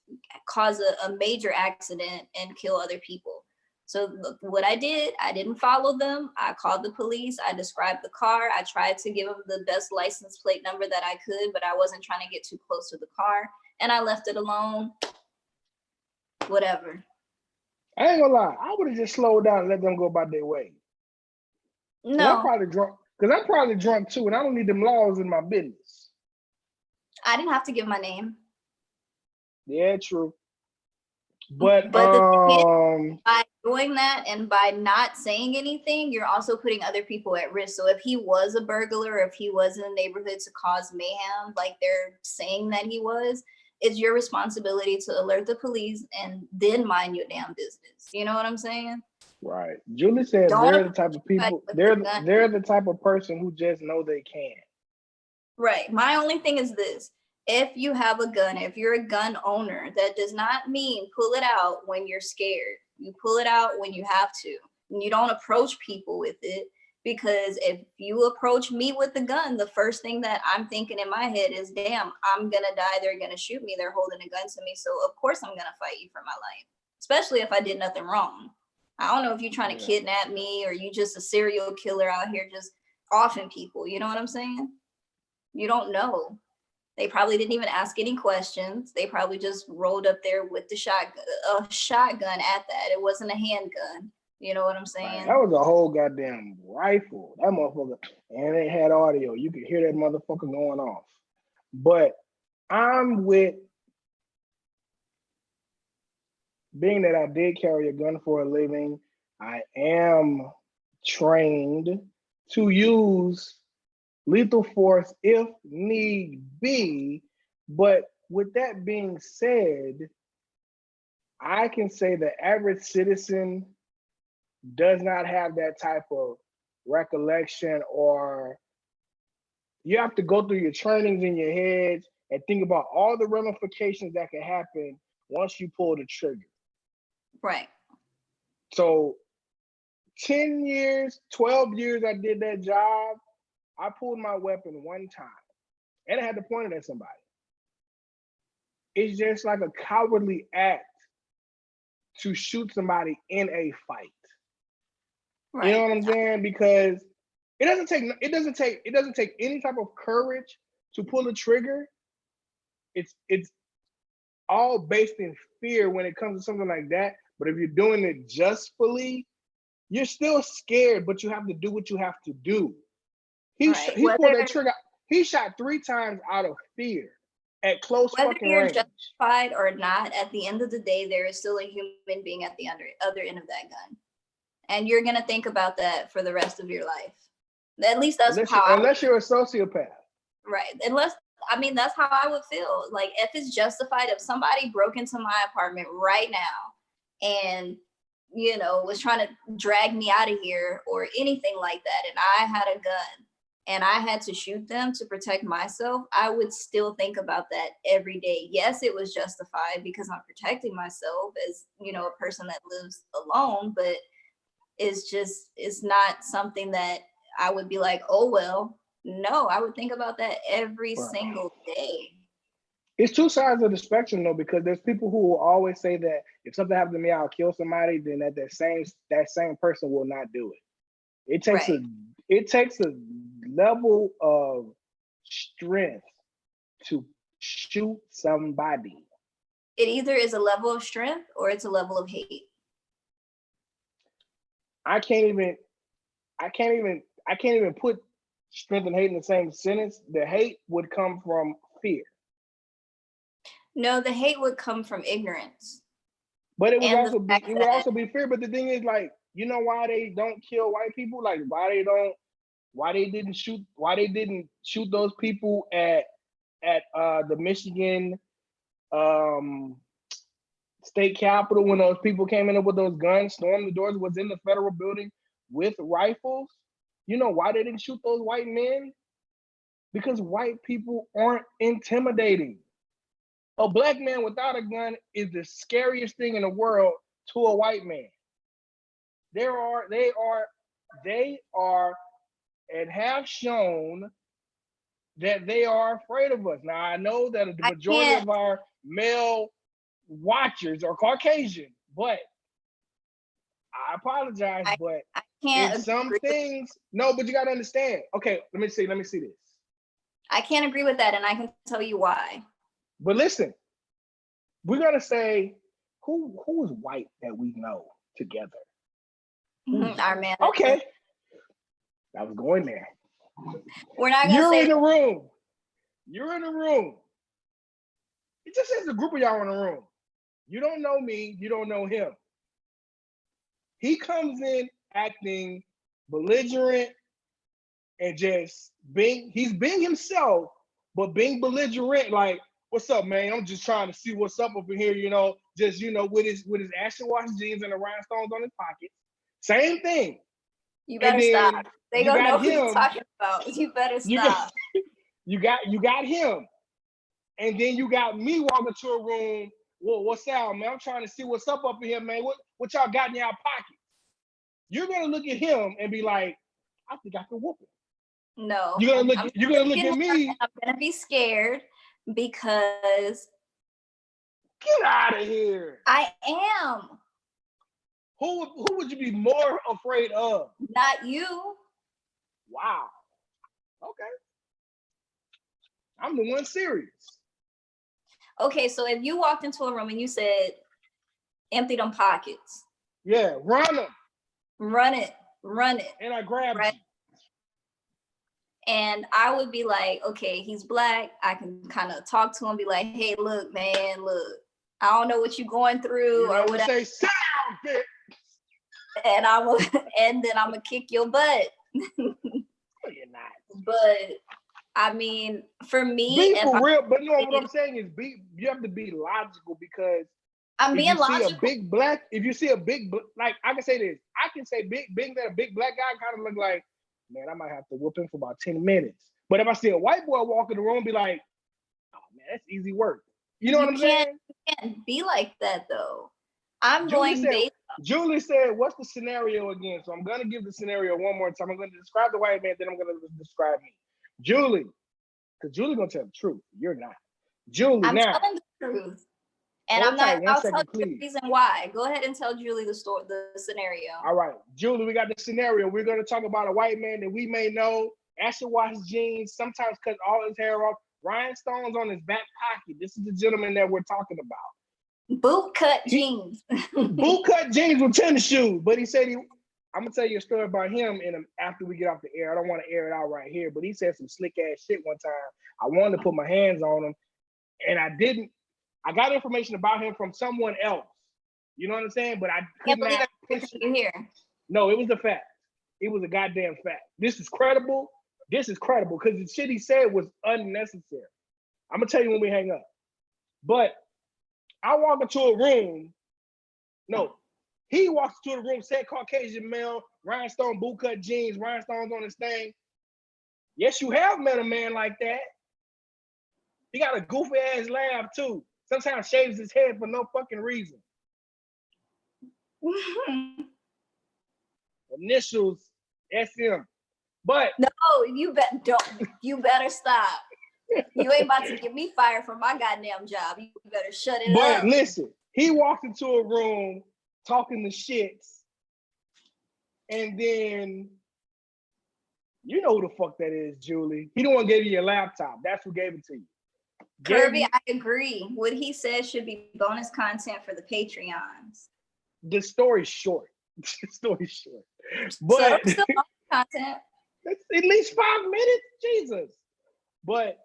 cause a major accident, and kill other people. So what I did, I didn't follow them. I called the police. I described the car. I tried to give them the best license plate number that I could, but I wasn't trying to get too close to the car. And I left it alone. Whatever. I ain't gonna lie. I would have just slowed down and let them go about their way. No, I'm probably drunk. Because I'm probably drunk too, and I don't need them laws in my business. I didn't have to give my name. Yeah, true. But the thing is, by doing that and by not saying anything, you're also putting other people at risk. So if he was a burglar, if he was in the neighborhood to cause mayhem, like they're saying that he was, it's your responsibility to alert the police and then mind your damn business. You know what I'm saying? right. Julie said they're the type of people. They're the type of person who just know they can. Right. My only thing is this. If you have a gun, if you're a gun owner, that does not mean pull it out when you're scared. You pull it out when you have to. And you don't approach people with it, because if you approach me with the gun, the first thing that I'm thinking in my head is, damn, I'm going to die. They're going to shoot me. They're holding a gun to me. So of course I'm going to fight you for my life, especially if I did nothing wrong. I don't know if you're trying to kidnap me or you just a serial killer out here just offing people. You know what I'm saying? You don't know. They probably didn't even ask any questions. They probably just rolled up there with the shotgun at that. It wasn't a handgun. You know what I'm saying? Right. That was a whole goddamn rifle. That motherfucker, and it had audio. You could hear that motherfucker going off. But I'm with, being that I did carry a gun for a living, I am trained to use lethal force if need be. But with that being said, I can say the average citizen does not have that type of recollection, or you have to go through your trainings in your head and think about all the ramifications that can happen once you pull the trigger. Right. So 10 years, 12 years I did that job, I pulled my weapon one time and I had to point it at somebody. It's just like a cowardly act to shoot somebody in a fight. Right. You know what I'm saying? Because it doesn't take any type of courage to pull the trigger. It's all based in fear when it comes to something like that. But if you're doing it justfully, you're still scared, but you have to do what you have to do. He pulled that trigger. He shot 3 times out of fear at close fucking range. Whether you're justified or not, at the end of the day, there is still a human being at the other end of that gun. And you're going to think about that for the rest of your life. At least that's unless you're a sociopath. Right. That's how I would feel. Like, if it's justified, if somebody broke into my apartment right now and, was trying to drag me out of here or anything like that, and I had a gun, and I had to shoot them to protect myself, I would still think about that every day. Yes, it was justified because I'm protecting myself as, a person that lives alone, but it's not something that I would be like, oh, well, no, I would think about that every Right. single day. It's two sides of the spectrum though, because there's people who will always say that if something happened to me, I'll kill somebody. Then that same person will not do it. Right. It takes a level of strength to shoot somebody. It either is a level of strength or it's a level of hate. I can't even put strength and hate in the same sentence. The hate would come from fear. No, the hate would come from ignorance. But it would And the also fact that be fear. But the thing is, like, you know why they don't kill white people? Like, why they didn't shoot those people at the Michigan state capitol when those people came in with those guns, stormed the doors, was in the federal building with rifles. You know why they didn't shoot those white men? Because white people aren't intimidating. A black man without a gun is the scariest thing in the world to a white man. They are, and have shown that they are afraid of us. Now, I know that the majority of our male watchers are Caucasian, but I apologize, but I can't in some things, no, but you got to understand. Okay, let me see this. I can't agree with that, and I can tell you why. But listen, we're gonna say who is white that we know together. Our manager. Okay, I was going there. We're not gonna You're say in the room. You're in the room. It just says a group of y'all in the room. You don't know me. You don't know him. He comes in acting belligerent and just he's being himself, but being belligerent. Like, what's up, man? I'm just trying to see what's up over here. Just with his Ashley Wash jeans and the rhinestones on his pockets. Same thing. You better stop. They gonna know who you're talking about. You better stop. You got him. And then you got me walking to a room. Well, what's up, man? I'm trying to see what's up in here, man. What y'all got in y'all pockets? You're gonna look at him and be like, I think I can whoop him. No. You're gonna look at me. I'm gonna be scared because get out of here. I am. Who would you be more afraid of? Not you. Wow. Okay. I'm the one serious. Okay, so if you walked into a room and you said, empty them pockets. Yeah, run them. Run it. And I grabbed you. And I would be like, okay, he's black. I can kind of talk to him, be like, hey, look, man, look, I don't know what you're going through or whatever. Say, sit down, bitch. And and then I'm gonna kick your butt. No, you're not. But I mean, for me, be for real. But no, what I'm saying is, you have to be logical, because I'm being logical. If you see a big, like, I can say this, I can say being that a big black guy kind of look like, man, I might have to whoop him for about 10 minutes. But if I see a white boy walk in the room, be like, oh man, that's easy work. You know what I'm saying? You can't be like that though. Julie said, what's the scenario again? So I'm gonna give the scenario one more time. I'm gonna describe the white man, then I'm gonna describe me. Julie, because Julie's gonna tell the truth. You're not. Julie, I'm telling the truth. And I'll tell you the reason why. Go ahead and tell Julie the scenario. All right, Julie, we got the scenario. We're going to talk about a white man that we may know. Ashley wash jeans, sometimes cut all his hair off. Rhinestones on his back pocket. This is the gentleman that we're talking about. Boot cut jeans. Boot cut jeans with tennis shoes. But he said I'm going to tell you a story about him after we get off the air. I don't want to air it out right here, but he said some slick ass shit one time. I wanted to put my hands on him, and I didn't. I got information about him from someone else. You know what I'm saying? But I could not push it here. No, it was a fact. It was a goddamn fact. This is credible. Because the shit he said was unnecessary. I'm gonna tell you when we hang up. But I walk into a room. No, he walks into the room, said Caucasian male, rhinestone bootcut jeans, rhinestones on his thing. Yes, you have met a man like that. He got a goofy ass laugh too. Sometimes shaves his head for no fucking reason. Initials SM. But no, you better stop. You ain't about to get me fired from my goddamn job. You better shut it up. But listen, he walked into a room talking to shits, and then you know who the fuck that is, Julie. He the one gave you your laptop. That's who gave it to you. Kirby, I agree. What he said should be bonus content for the Patreons. The story's short. The story's short. But so it's still bonus content. That's at least 5 minutes. Jesus. But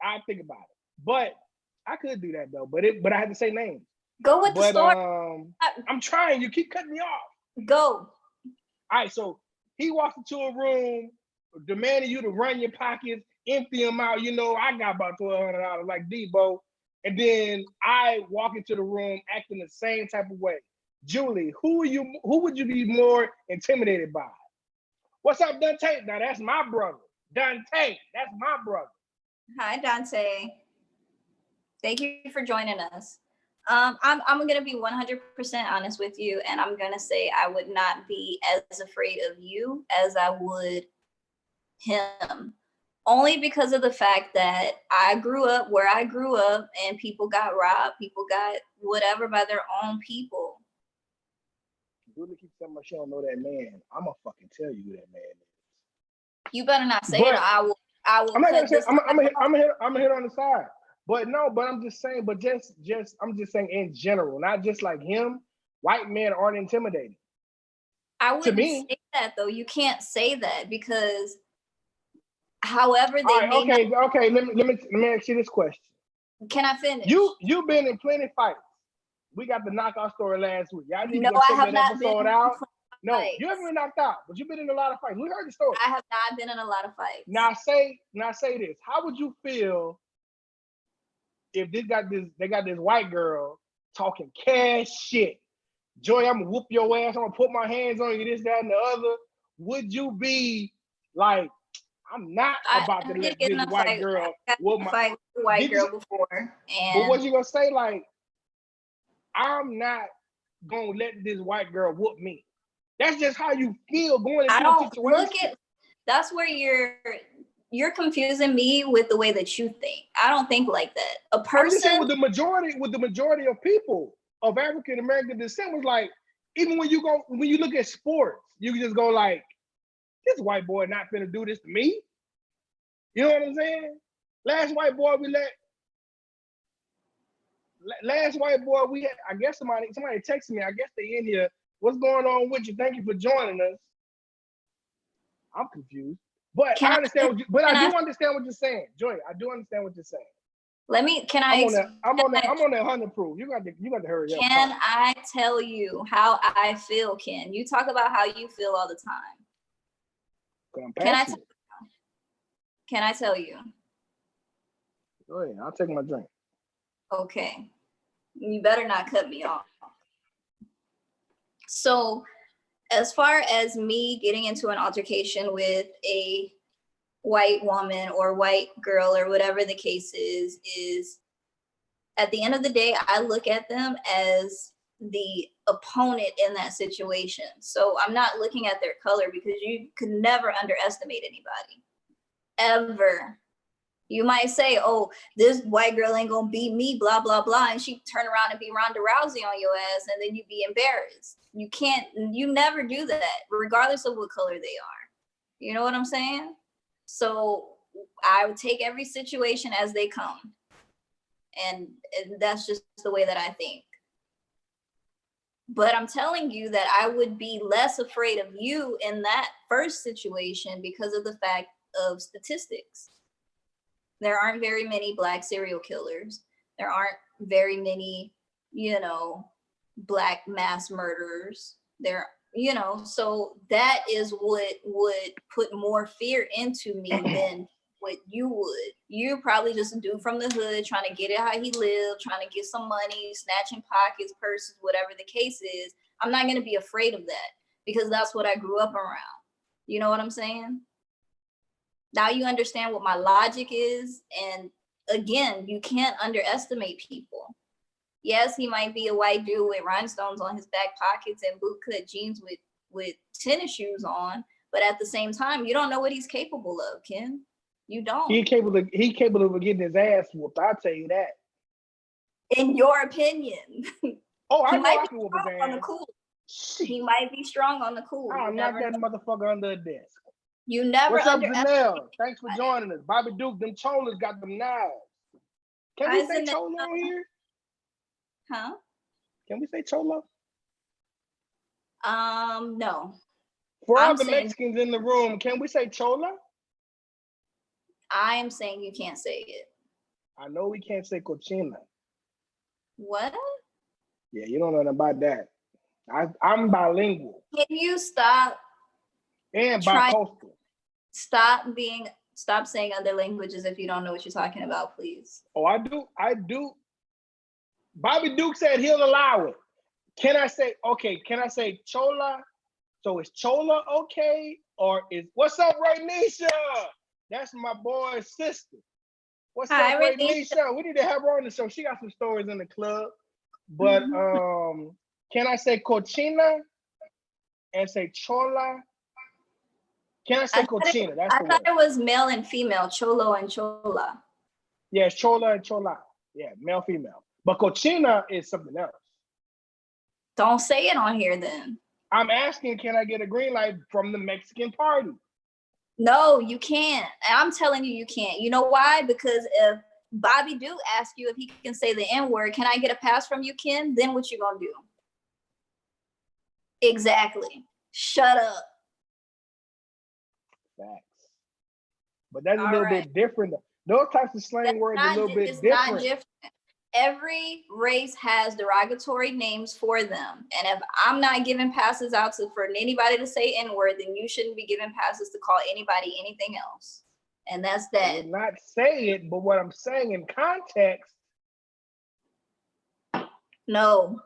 I think about it. But I could do that though. But I had to say names. Go with the story. I'm trying. You keep cutting me off. Go. All right. So he walks into a room demanding you to run your pockets, empty them out. You know, I got about $1,200 like Debo. And then I walk into the room acting the same type of way. Julie, who would you be more intimidated by? What's up, Dante? Now that's my brother. Dante, that's my brother. Hi, Dante. Thank you for joining us. I'm gonna be 100% honest with you, and I'm gonna say I would not be as afraid of you as I would him. Only because of the fact that I grew up where I grew up, and people got robbed, people got whatever by their own people. Julie keeps telling me she don't know that man. I'm gonna fucking tell you who that man is. You better not say it. I will. I'm not gonna say. I'm gonna hit on the side. But no. But I'm just saying. But I'm just saying in general, not just like him. White men aren't intimidating. I wouldn't say that though. You can't say that because, however, they okay. Let me ask you this question. Can I finish? You've been in plenty of fights. We got the knockout story last week. Y'all need to go check that episode out. No, you haven't been knocked out, but you've been in a lot of fights. We heard the story. I have not been in a lot of fights. Now say this. How would you feel if they got this white girl talking cash shit? Joy, I'm gonna whoop your ass. I'm gonna put my hands on you, this, that, and the other. Would you be like, I'm not about to let this white girl whoop my fight with a white girl before? But what you gonna say? Like, I'm not gonna let this white girl whoop me. That's just how you feel going into a situation. That's where you're confusing me with the way that you think. I don't think like that. A person, I'm just saying, with the majority of people of African American descent was like, even when you look at sports, you can just go like, this white boy not finna do this to me. You know what I'm saying? Last white boy we had, I guess somebody texted me. I guess they in here. What's going on with you? Thank you for joining us. I'm confused. But I understand I do understand what you're saying. Joy, I do understand what you're saying. I'm on that 100 proof. You got to hurry up. Can I tell you how I feel, Ken? You talk about how you feel all the time. Can I tell you? Go ahead. I'll take my drink. Okay. You better not cut me off. So, as far as me getting into an altercation with a white woman or white girl or whatever the case is at the end of the day, I look at them as the opponent in that situation. So I'm not looking at their color, because you could never underestimate anybody, ever. You might say, oh, this white girl ain't gonna beat me, blah, blah, blah. And she turn around and be Ronda Rousey on your ass, and then you be embarrassed. You never do that, regardless of what color they are. You know what I'm saying? So I would take every situation as they come. And that's just the way that I think. But I'm telling you that I would be less afraid of you in that first situation because of the fact of statistics. There aren't very many Black serial killers. There aren't very many, Black mass murderers. So that is what would put more fear into me than what you would. You probably just a dude from the hood trying to get it how he lived, trying to get some money, snatching pockets, purses, whatever the case is. I'm not going to be afraid of that because that's what I grew up around. You know what I'm saying? Now you understand what my logic is. And again, you can't underestimate people. Yes, he might be a white dude with rhinestones on his back pockets and bootcut jeans with tennis shoes on, but at the same time, you don't know what he's capable of, Ken. You don't. He capable of getting his ass whooped. I'll tell you that. In your opinion. Oh, I he know might I be can whoop strong his on the ass. cool. Shit. He might be strong on the cool. I'll knock that motherfucker under a desk. You never What's up, underestimate. Zanelle? Thanks for joining us. Bobby Duke, them cholas got them knives. Can we say cholo on here? Huh? Can we say cholo? No. For all the Mexicans in the room, can we say chola? I am saying you can't say it. I know we can't say cochina. What? Yeah, you don't know nothing about that. I'm bilingual. Can you stop? And bi-coastal. Stop saying other languages if you don't know what you're talking about, please. Oh, I do. Bobby Duke said he'll allow it. Can I say chola? So is chola okay? Or is what's up, Raynisha? That's my boy's sister. What's up, Raynisha? We need to have her on the show. She got some stories in the club. But can I say cochina and say chola? Can I say cochina? That's the word. I thought it was male and female, cholo and chola. Yeah, it's chola and chola. Yeah, male, female. But cochina is something else. Don't say it on here then. I'm asking, can I get a green light from the Mexican party? No, you can't. I'm telling you, you can't. You know why? Because if Bobby Duke asks you if he can say the N-word, can I get a pass from you, Ken? Then what you gonna do? Exactly. Shut up. Facts. But that's a little bit different. Those types of slang words are a little bit different. Not different. Every race has derogatory names for them. And if I'm not giving passes out for anybody to say N-word, then you shouldn't be giving passes to call anybody anything else. And that's that. I would not say it, but what I'm saying in context. No.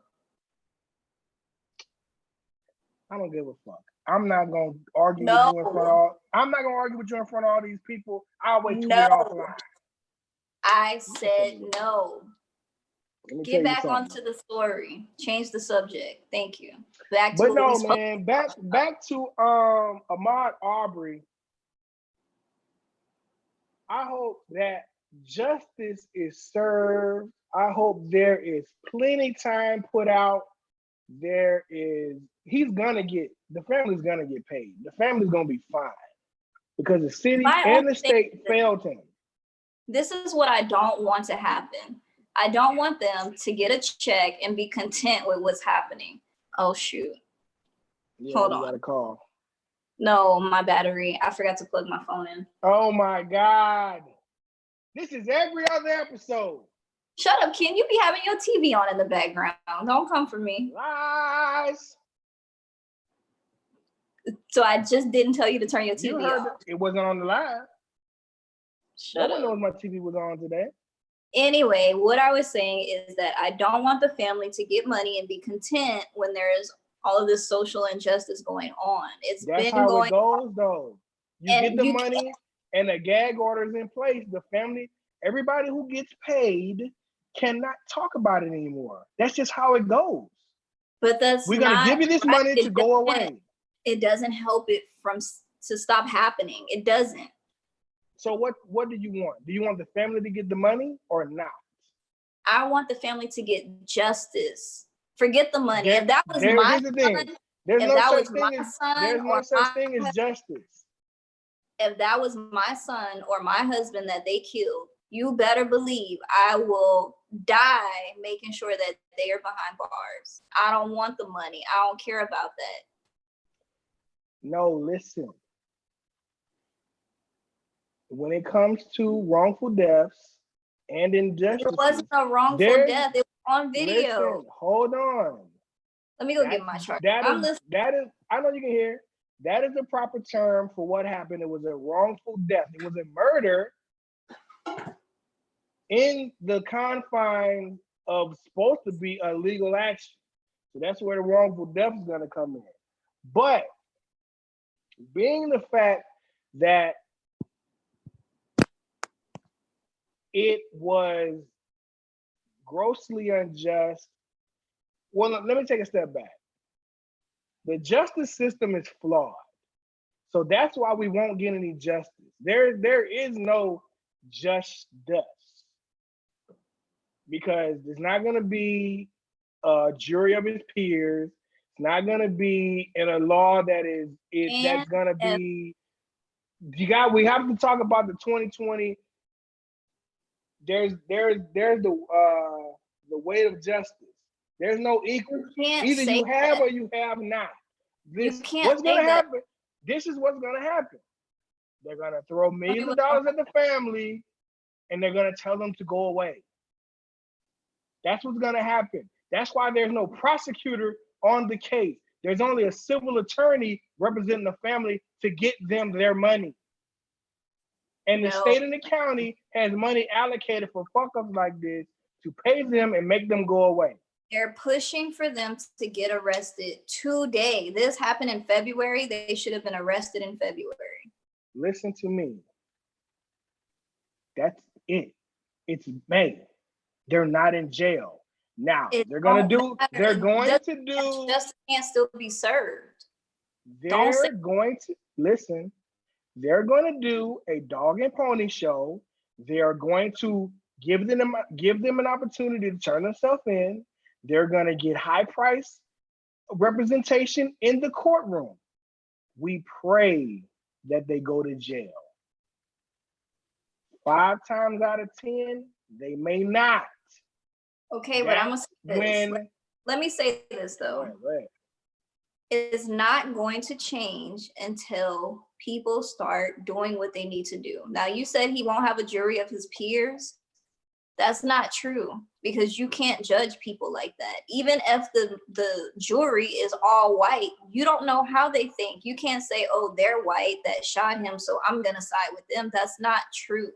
I don't give a fuck. I'm not gonna argue with you in front of all. I'm not gonna argue with you in front of all these people. I'll wait till we're offline. I said no. Get back onto the story. Change the subject. Thank you. Back to man. Back to Ahmaud Arbery. I hope that justice is served. I hope there is plenty time put out. He's gonna get, the family's gonna get paid. The family's gonna be fine because the city and the state failed him. This is what I don't want to happen. I don't want them to get a check and be content with what's happening. Oh, shoot. Yeah, hold on. Got a call. No, my battery. I forgot to plug my phone in. Oh, my God. This is every other episode. Shut up, Ken. You be having your TV on in the background. Don't come for me. Lies. So I just didn't tell you to turn your TV off. It wasn't on the live. Shut up. No one knows my TV was on today. Anyway, what I was saying is that I don't want the family to get money and be content when there's all of this social injustice going on. That's how it goes, though. You get the money and a gag order is in place. The family, everybody who gets paid cannot talk about it anymore. That's just how it goes. But we're gonna give you this money to go away. It doesn't help it to stop happening. It doesn't. So what do you want? Do you want the family to get the money or not? I want the family to get justice. Forget the money. If that was my son, there's no such thing as justice. If that was my son or my husband that they killed, you better believe I will die making sure that they are behind bars. I don't want the money. I don't care about that. No, listen. When it comes to wrongful deaths and injustice, it wasn't a wrongful death. It was on video. Listen, hold on. Let me go get my chart. That is. I know you can hear. That is the proper term for what happened. It was a wrongful death. It was a murder in the confines of supposed to be a legal action. So that's where the wrongful death is going to come in. But being the fact that it was grossly unjust. Well, let me take a step back. The justice system is flawed. So that's why we won't get any justice. There is no justice because there's not going to be a jury of his peers. It's not going to be in a law that's going to be. We have to talk about the 2020. There's the weight of justice. There's no equal. Either you have or you have not. What's going to happen? This is what's going to happen. They're going to throw millions of dollars at the family, and they're going to tell them to go away. That's what's going to happen. That's why there's no prosecutor on the case. There's only a civil attorney representing the family to get them their money. And the state and the county has money allocated for fuck-ups like this to pay them and make them go away. They're pushing for them to get arrested today. This happened in February. They should have been arrested in February. Listen to me. That's it. It's May. They're not in jail. Now, they're going to do, justice can't still be served. They're going to do a dog and pony show. They're going to give them an opportunity to turn themselves in. They're going to get high price representation in the courtroom. We pray that they go to jail. 5 times out of 10, they may not. Okay, but I'm going to say this. Let me say this, though. It's not going to change until people start doing what they need to do. Now, you said he won't have a jury of his peers. That's not true, because you can't judge people like that. Even if the jury is all white, you don't know how they think. You can't say, oh, they're white that shot him, so I'm going to side with them. That's not true.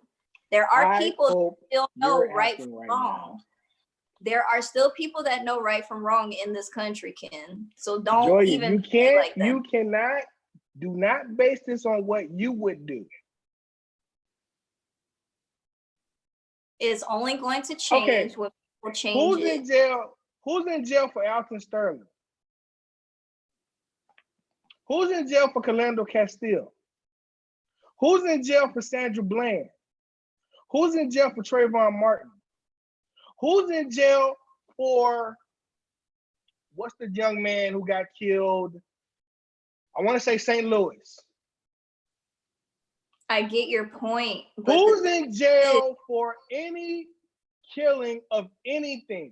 There are people that still know right from wrong. There are still people that know right from wrong in this country, Ken. So don't do not base this on what you would do. It's only going to change when people change Who's in jail for Alton Sterling? Who's in jail for Calando Castile? Who's in jail for Sandra Bland? Who's in jail for Trayvon Martin? Who's in jail for, what's the young man who got killed? I want to say St. Louis. I get your point. Who's in jail for any killing of anything?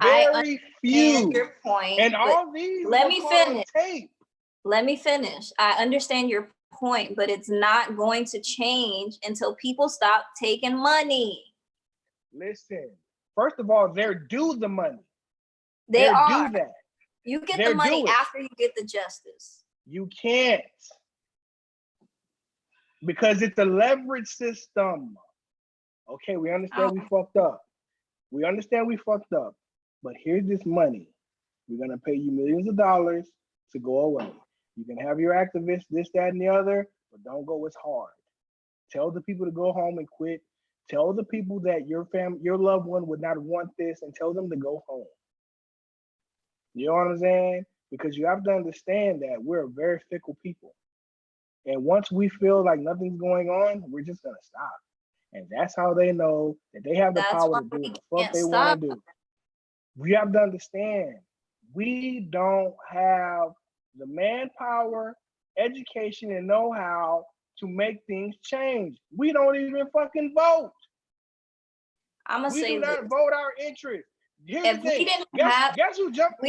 Very few. Your point. And all these. Let me finish. Let me finish. I understand your point, but it's not going to change until people stop taking money. Listen, first of all, they're due the money. They are. Due that. You get the money after you get the justice. You can't. Because it's a leverage system. Okay, we understand we fucked up. We understand we fucked up. But here's this money. We're going to pay you millions of dollars to go away. You can have your activists, this, that, and the other, but don't go as hard. Tell the people to go home and quit. Tell the people that your loved one would not want this, and tell them to go home. You know what I'm saying? Because you have to understand that we're a very fickle people. And once we feel like nothing's going on, we're just going to stop. And that's how they know that they have the power to do what the fuck they want to do. We have to understand, we don't have the manpower, education, and know-how to make things change. We don't even fucking vote. I'm gonna say we do not vote our interest. Here's if the thing. We didn't guess who jumped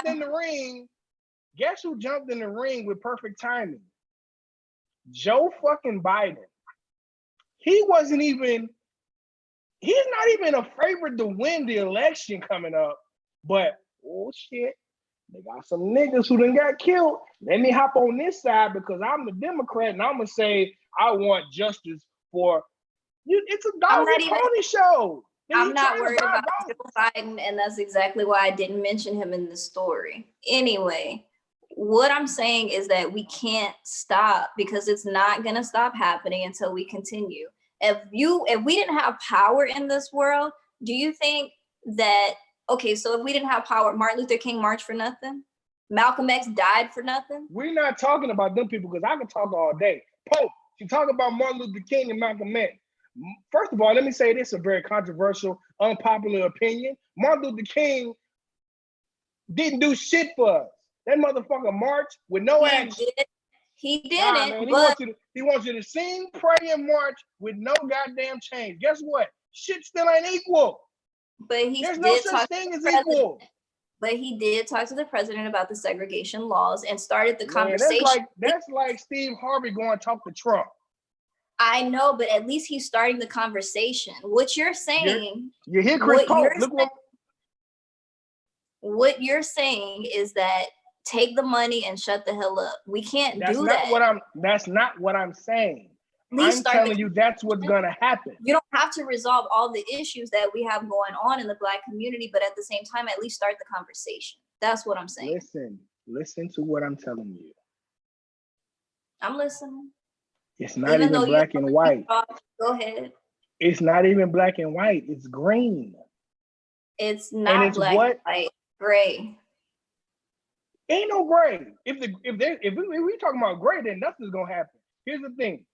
in the ring? Guess who jumped in the ring with perfect timing? Joe fucking Biden. He's not even a favorite to win the election coming up. But oh shit, they got some niggas who done got killed. Let me hop on this side because I'm the Democrat and I'm gonna say I want justice for you. It's a dog and pony show. I'm not worried about Joe Biden, and that's exactly why I didn't mention him in the story. Anyway, what I'm saying is that we can't stop because it's not going to stop happening until we continue. If we didn't have power in this world, do you think that, okay, so if we didn't have power, Martin Luther King marched for nothing? Malcolm X died for nothing? We're not talking about them people because I can talk all day. Pope, you talk about Martin Luther King and Malcolm X. First of all, let me say this, a very controversial, unpopular opinion. Martin Luther King didn't do shit for us. That motherfucker marched with no action. He didn't, nah, man, he wants you to sing, pray, and march with no goddamn change. Guess what? Shit still ain't equal. But there's no such thing as equal. But he did talk to the president about the segregation laws and started the conversation. That's like Steve Harvey going to talk to Trump. I know, but at least he's starting the conversation. What you're saying, you hear Chris Pope. What you're saying is that take the money and shut the hell up. We can't do that. That's not what I'm saying. I'm telling you that's what's gonna happen. You don't have to resolve all the issues that we have going on in the Black community, but at the same time, at least start the conversation. That's what I'm saying. Listen to what I'm telling you. I'm listening. It's not even black and white. Go ahead. It's not even black and white. It's green. It's not black and white. Gray. Ain't no gray. If we talking about gray, then nothing's gonna happen. Here's the thing.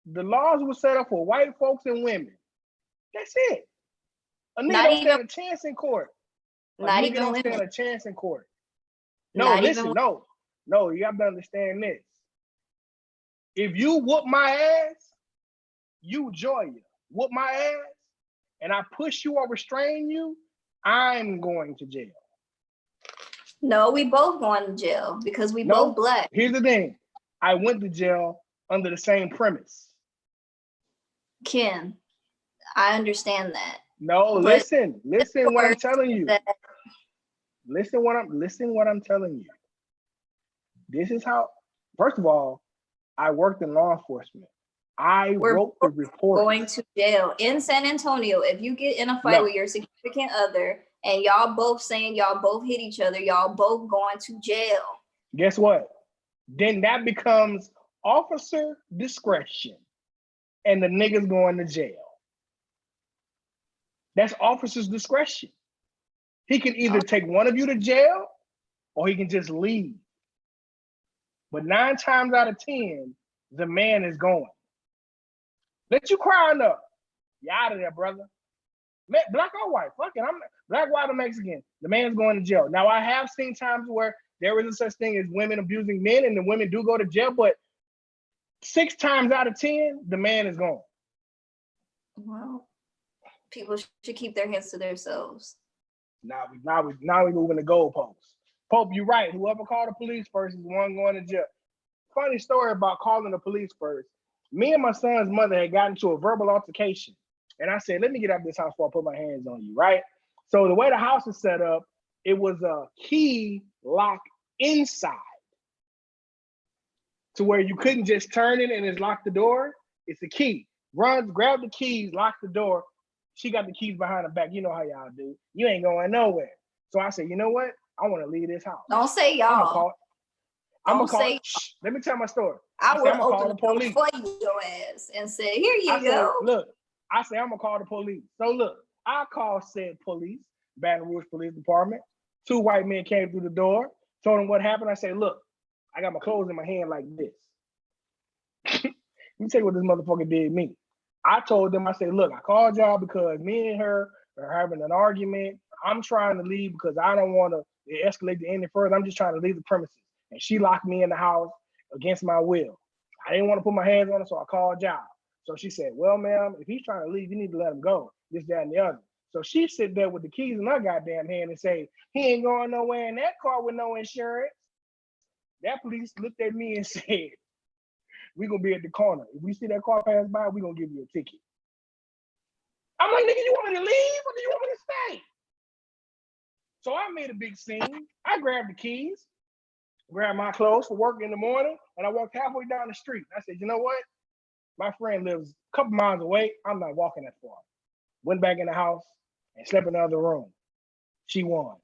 The laws were set up for white folks and women. That's it. A nigga don't stand a chance in court. Not even women. Stand a chance in court. No, listen, no, you have to understand this. If you whoop my ass, you Joya, whoop my ass, and I push you or restrain you, I'm going to jail. No, we both going to jail because we both Black. Here's the thing. I went to jail under the same premise. Ken, I understand that. No, listen what I'm telling you. Listen what I'm telling you. This is how, first of all, I worked in law enforcement. I wrote the report. Going to jail in San Antonio. If you get in a fight with your significant other and y'all both saying y'all both hit each other, y'all both going to jail. Guess what? Then that becomes officer discretion and the niggas going to jail. That's officer's discretion. He can either take one of you to jail or he can just leave. But 9 times out of 10, the man is going. Let you cry enough. You're out of there, brother. Black or white, fuck it. I'm black, white, or Mexican. The man's going to jail. Now, I have seen times where there isn't such thing as women abusing men and the women do go to jail, but 6 times out of 10, the man is gone. Well, people should keep their hands to themselves. Now we moving the goalposts. Pope, you're right. Whoever called the police first is the one going to jail. Funny story about calling the police first. Me and my son's mother had gotten into a verbal altercation. And I said, let me get out of this house before I put my hands on you, right? So the way the house is set up, it was a key lock inside to where you couldn't just turn it and just lock the door. It's a key. Runs, grab the keys, lock the door. She got the keys behind her back. You know how y'all do. You ain't going nowhere. So I said, you know what? I want to leave this house. Don't say y'all. I'm gonna call. Let me tell my story. I would open the police for your ass and say, here you go. Look, I say I'm gonna call the police. So look, I called said police, Baton Rouge Police Department. 2 white men came through the door, told them what happened. I said, look, I got my clothes in my hand like this. Let me tell you what this motherfucker did me. I told them, I said, look, I called y'all because me and her are having an argument. I'm trying to leave because I don't want to escalate to any further. I'm just trying to leave the premises. And she locked me in the house against my will. I didn't want to put my hands on her, so I called y'all. So she said, well, ma'am, if he's trying to leave, you need to let him go. This, that, and the other. So she sit there with the keys in her goddamn hand and say, he ain't going nowhere in that car with no insurance. That police looked at me and said, we're going to be at the corner. If we see that car pass by, we're going to give you a ticket. I'm like, nigga, you want me to leave or do you want me to stay? So I made a big scene. I grabbed the keys, grabbed my clothes for work in the morning, and I walked halfway down the street. I said, you know what? My friend lives a couple miles away. I'm not walking that far. Went back in the house and slept in the other room. She won.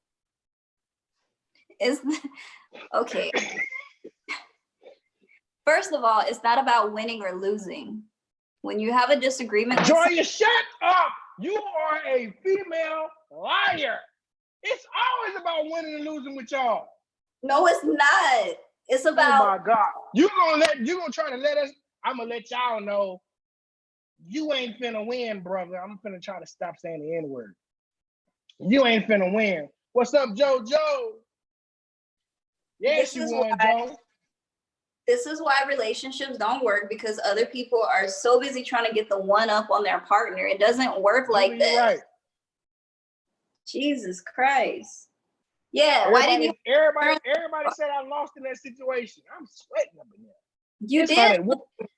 Okay. First of all, it's not about winning or losing. When you have a disagreement with Joya, shut up. You are a female liar. It's always about winning and losing with y'all. no, it's not. It's about. Oh my God. You gonna try to let us, I'm gonna let y'all know you ain't finna win, brother. I'm finna try to stop saying the N-word. You ain't finna win. What's up, JoJo? Yes, you won, Joe. This is why relationships don't work, because other people are so busy trying to get the one up on their partner. It doesn't work like that. Right. Jesus Christ. Yeah, everybody said I lost in that situation. I'm sweating up in there. You did.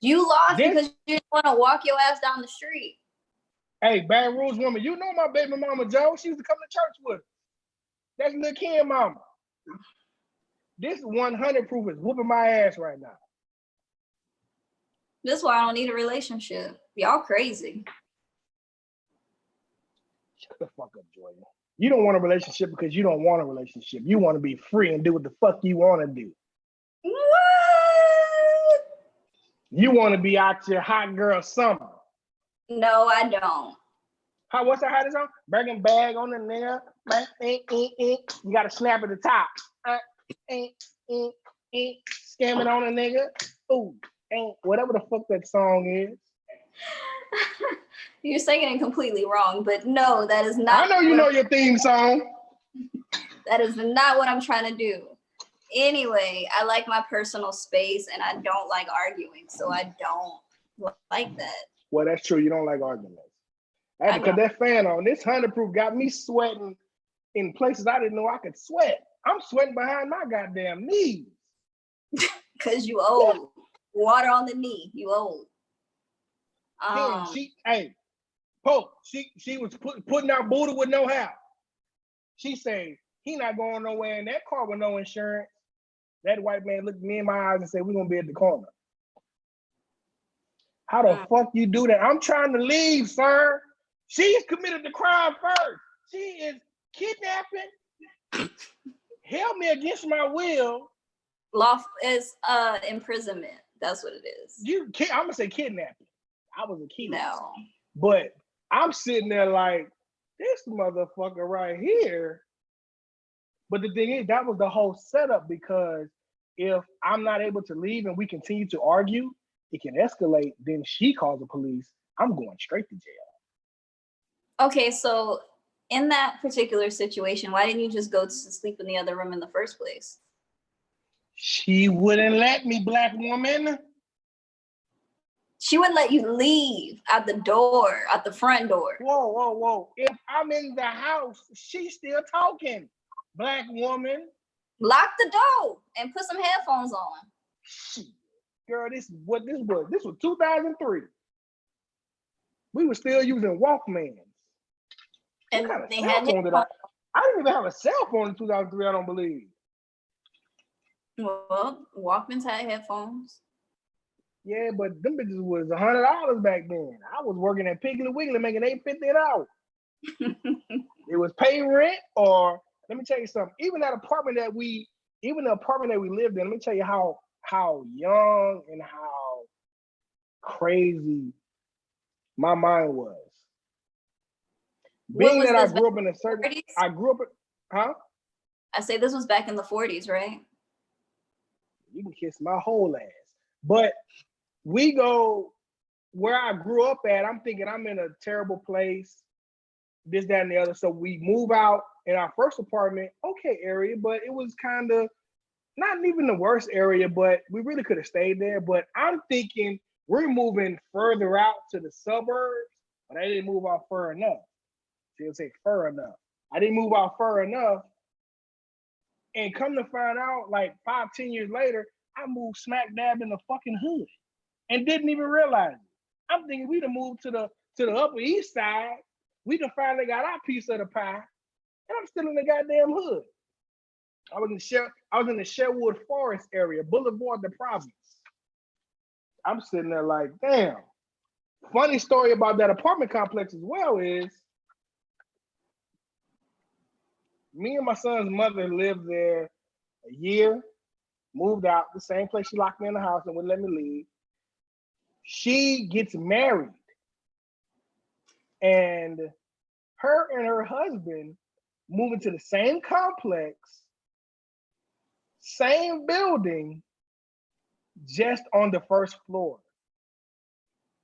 You lost because you didn't want to walk your ass down the street. Hey, Bad Rules woman, you know my baby mama, Joe. She used to come to church with us. That's Lil' Kim mama. This 100 proof is whooping my ass right now. This is why I don't need a relationship. Y'all crazy. Shut the fuck up, Jordan. You don't want a relationship because you don't want a relationship. You want to be free and do what the fuck you want to do. What? You want to be out your hot girl summer. No, I don't. What's that hottest song? Burning bag on the nigga. You got to snap at the top. Scamming on a nigga. Ooh, whatever the fuck that song is. You're singing it completely wrong, but no, that is not. I know you know your theme song. That is not what I'm trying to do. Anyway, I like my personal space and I don't like arguing, so I don't like that. Well, that's true. You don't like arguments. I had to cut that fan on. This 100 proof got me sweating in places I didn't know I could sweat. I'm sweating behind my goddamn knees. Cause you old. Water on the knee. You old. She was putting out booty with no help. She said, he not going nowhere in that car with no insurance. That white man looked me in my eyes and said, we're going to be at the corner. How the fuck you do that? I'm trying to leave, sir. She's committed the crime first. She is kidnapping, held me against my will. Law is imprisonment. That's what it is. I'm going to say kidnapping. I was a kid. No. But I'm sitting there like, this motherfucker right here. But the thing is, that was the whole setup, because if I'm not able to leave and we continue to argue, it can escalate. Then she calls the police. I'm going straight to jail. Okay, so in that particular situation, why didn't you just go to sleep in the other room in the first place? She wouldn't let me, black woman. She wouldn't let you leave out the door, out the front door. Whoa. If I'm in the house, she's still talking, black woman. Lock the door and put some headphones on. Shit. Girl, this was 2003. We were still using Walkmans. And they had headphones. I didn't even have a cell phone in 2003, I don't believe. Well, Walkmans had headphones. Yeah, but them bitches was $100 back then. I was working at Piggly Wiggly making $8.50 an hour. It was pay rent, or let me tell you something. Even the apartment that we lived in, let me tell you how young and how crazy my mind was. Being that I grew up in a certain, 40s? I say this was back in the 40s, right? You can kiss my whole ass. But we go where I grew up at, I'm thinking I'm in a terrible place, this, that, and the other. So we move out in our first apartment, okay area, but it was kind of not even the worst area, but we really could have stayed there. But I'm thinking we're moving further out to the suburbs, but I didn't move out far enough. She'll say far enough. I didn't move out far enough. And come to find out, like 5-10 years later, I moved smack dab in the fucking hood and didn't even realize it. I'm thinking we'd have moved to the Upper East Side. We done finally got our piece of the pie, and I'm still in the goddamn hood. I was in the Sherwood Forest area, Boulevard de Province. I'm sitting there like, damn. Funny story about that apartment complex as well is, me and my son's mother lived there a year, moved out, the same place she locked me in the house and wouldn't let me leave. She gets married, and her husband move into the same complex, same building, just on the first floor.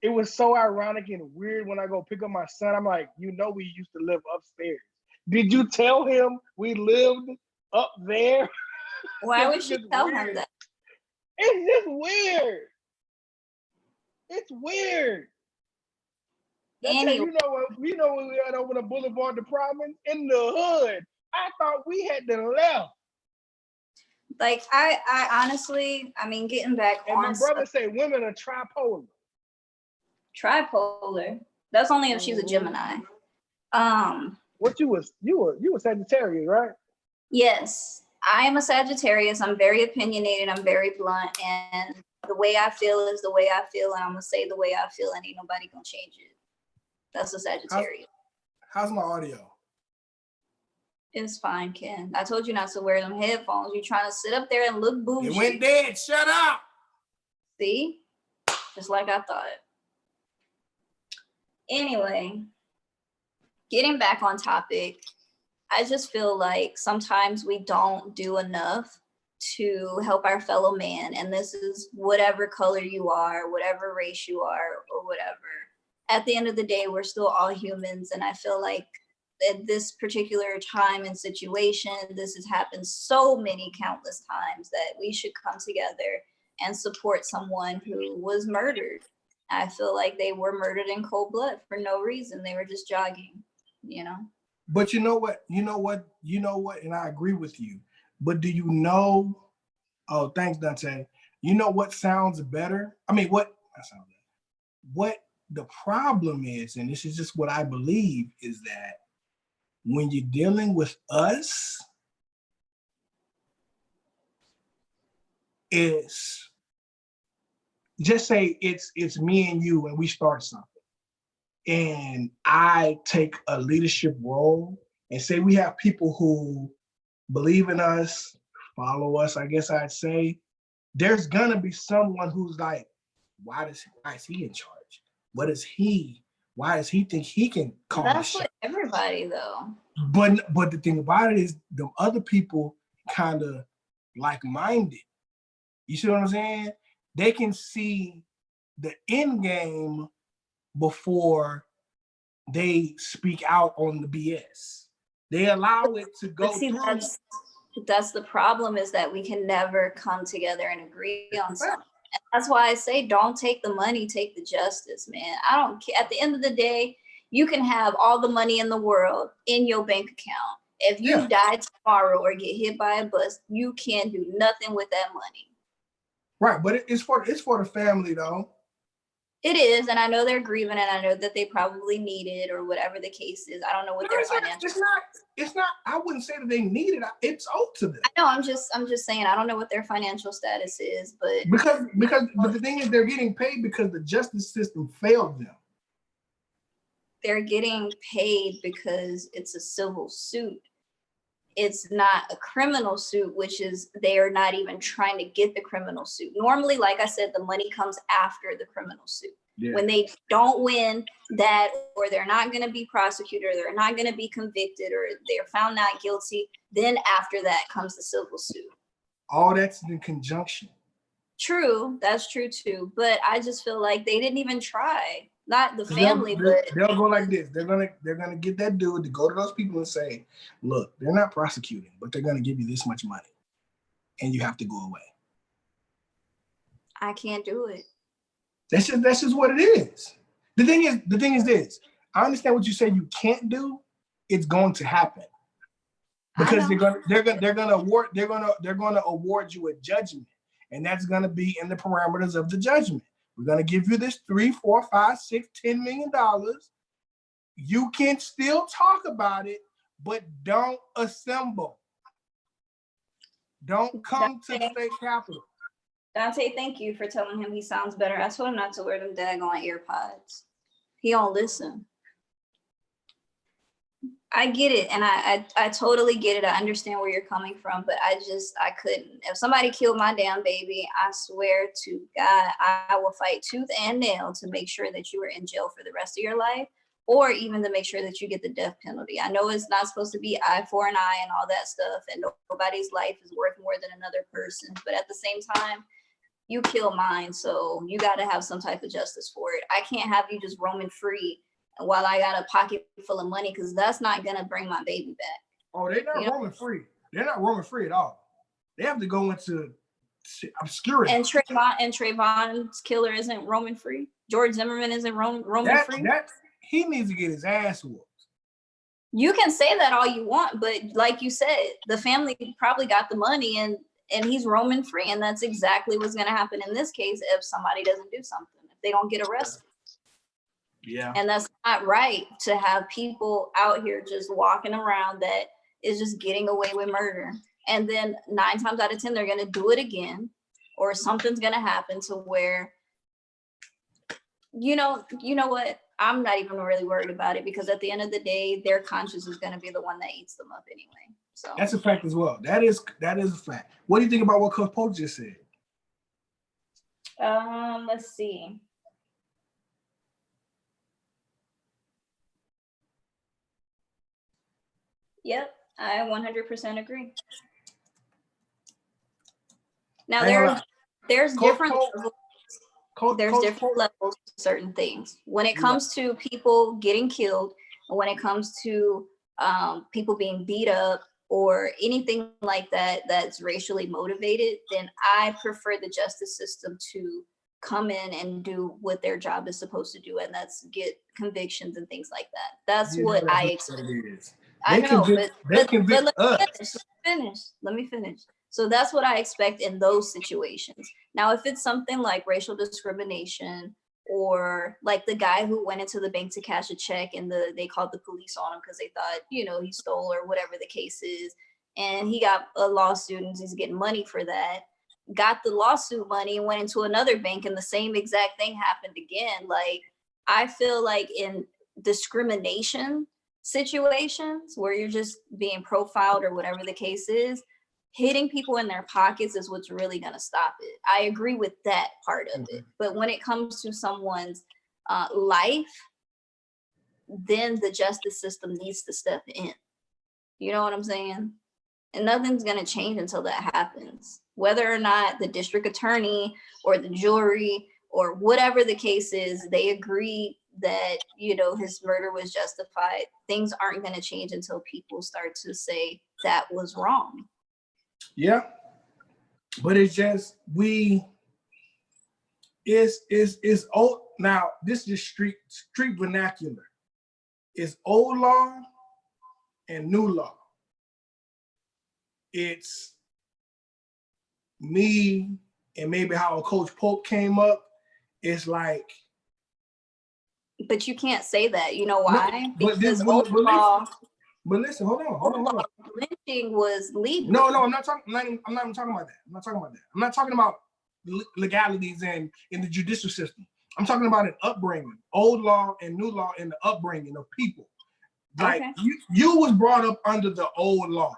It was so ironic and weird when I go pick up my son. I'm like, we used to live upstairs. Did you tell him we lived up there? Why would you tell him that? It's just weird. It's weird. Anyway. You know when we had over the Boulevard to Providence in the hood. I thought we had to left. Like I honestly, I mean, getting back and on my brother say women are tripolar. Tripolar. That's only if she's a Gemini. What you were Sagittarius, right? Yes, I am a Sagittarius. I'm very opinionated. I'm very blunt, and the way I feel is the way I feel, and I'm gonna say the way I feel, and ain't nobody gonna change it. That's a Sagittarius. How's my audio? It's fine, Ken. I told you not to wear them headphones. You're trying to sit up there and look bougie. It went dead. Shut up. See? Just like I thought. Anyway, getting back on topic, I just feel like sometimes we don't do enough to help our fellow man. And this is whatever color you are, whatever race you are, or whatever. At the end of the day, we're still all humans. And I feel like at this particular time and situation, this has happened so many countless times that we should come together and support someone who was murdered. I feel like they were murdered in cold blood for no reason. They were just jogging, you know? But you know what, and I agree with you. But do you know, oh, thanks, Dante. You know what sounds better? I mean, what the problem is, and this is just what I believe, is that when you're dealing with us, is just say it's me and you and we start something. And I take a leadership role and say we have people who believe in us, follow us, I guess I'd say, there's gonna be someone who's like, why is he in charge? Why does he think he can call the That's shot? what everybody though. But the thing about it is the other people kind of like-minded. You see what I'm saying? They can see the end game before they speak out on the BS. They allow it to go through. That's the problem, is that we can never come together and agree on something. And that's why I say, don't take the money, take the justice, man. I don't care. At the end of the day, you can have all the money in the world in your bank account. If you die tomorrow or get hit by a bus, you can't do nothing with that money. Right, but it's for the family though. It is, and I know they're grieving, and I know that they probably need it, or whatever the case is. I don't know what their financial. It's not. I wouldn't say that they need it. It's owed to them. I know. I'm just saying. I don't know what their financial status is, but but the thing is, they're getting paid because the justice system failed them. They're getting paid because it's a civil suit. It's not a criminal suit, which is they are not even trying to get the criminal suit. Normally, like I said, the money comes after the criminal suit. Yeah. When they don't win that, or they're not going to be prosecuted, or they're not going to be convicted, or they're found not guilty, then after that comes the civil suit. All that's in conjunction. True, that's true too. But I just feel like they didn't even try. Not the family, but they'll go like this. They're gonna get that dude to go to those people and say, look, they're not prosecuting, but they're gonna give you this much money, and you have to go away. I can't do it. That's just what it is. The thing is this. I understand what you say you can't do. It's going to happen because they're gonna award you a judgment, and that's gonna be in the parameters of the judgment. We're gonna give you this $3, $4, $5, $6, $10 million. You can still talk about it, but don't assemble. Don't come to the state capitol. Dante, thank you for telling him he sounds better. I told him not to wear them daggone AirPods. He don't listen. I get it, and I totally get it. I understand where you're coming from, but I couldn't. If somebody killed my damn baby, I swear to God, I will fight tooth and nail to make sure that you are in jail for the rest of your life, or even to make sure that you get the death penalty. I know it's not supposed to be eye for an eye and all that stuff, and nobody's life is worth more than another person's, but at the same time, you kill mine, so you got to have some type of justice for it. I can't have you just roaming free while I got a pocket full of money, because that's not gonna bring my baby back. Oh, they're not roaming free. They're not roaming free at all. They have to go into obscurity. And Trayvon's killer isn't roaming free. George Zimmerman isn't roaming free. He needs to get his ass whooped. You can say that all you want, but like you said, the family probably got the money and he's roaming free, and that's exactly what's gonna happen in this case if somebody doesn't do something, if they don't get arrested. Yeah. And that's not right to have people out here just walking around that is just getting away with murder. And then 9 times out of 10, they're going to do it again, or something's going to happen to where, you know what? I'm not even really worried about it, because at the end of the day, their conscience is going to be the one that eats them up anyway. So that's a fact as well. That is a fact. What do you think about what Coach Pope just said? Let's see. Yep, I 100% agree. Now there's different levels to certain things. When it comes to people getting killed, and when it comes to people being beat up or anything like that that's racially motivated, then I prefer the justice system to come in and do what their job is supposed to do, and that's get convictions and things like that. That's what I expect. I know, but let me finish. So that's what I expect in those situations. Now, if it's something like racial discrimination, or like the guy who went into the bank to cash a check and they called the police on him because they thought, he stole or whatever the case is, and he got a lawsuit and he's getting money for that, got the lawsuit money and went into another bank and the same exact thing happened again. Like, I feel like in discrimination situations where you're just being profiled or whatever the case is, hitting people in their pockets is what's really going to stop it. I agree with that part of it. But when it comes to someone's life, then the justice system needs to step in. You know what I'm saying? And nothing's going to change until that happens. Whether or not the district attorney or the jury or whatever the case is, they agree that, his murder was justified, things aren't going to change until people start to say that was wrong. Yeah. But it's just, it's old. Now, this is street vernacular. It's old law and new law. It's me and maybe how Coach Pope came up. It's like, but you can't say that. You know why? No, because old law. But listen, hold on. Lynching was legal. No, I'm not even talking about that. I'm not talking about legalities and in the judicial system. I'm talking about an upbringing, old law and new law, and the upbringing of people. Like, you was brought up under the old law.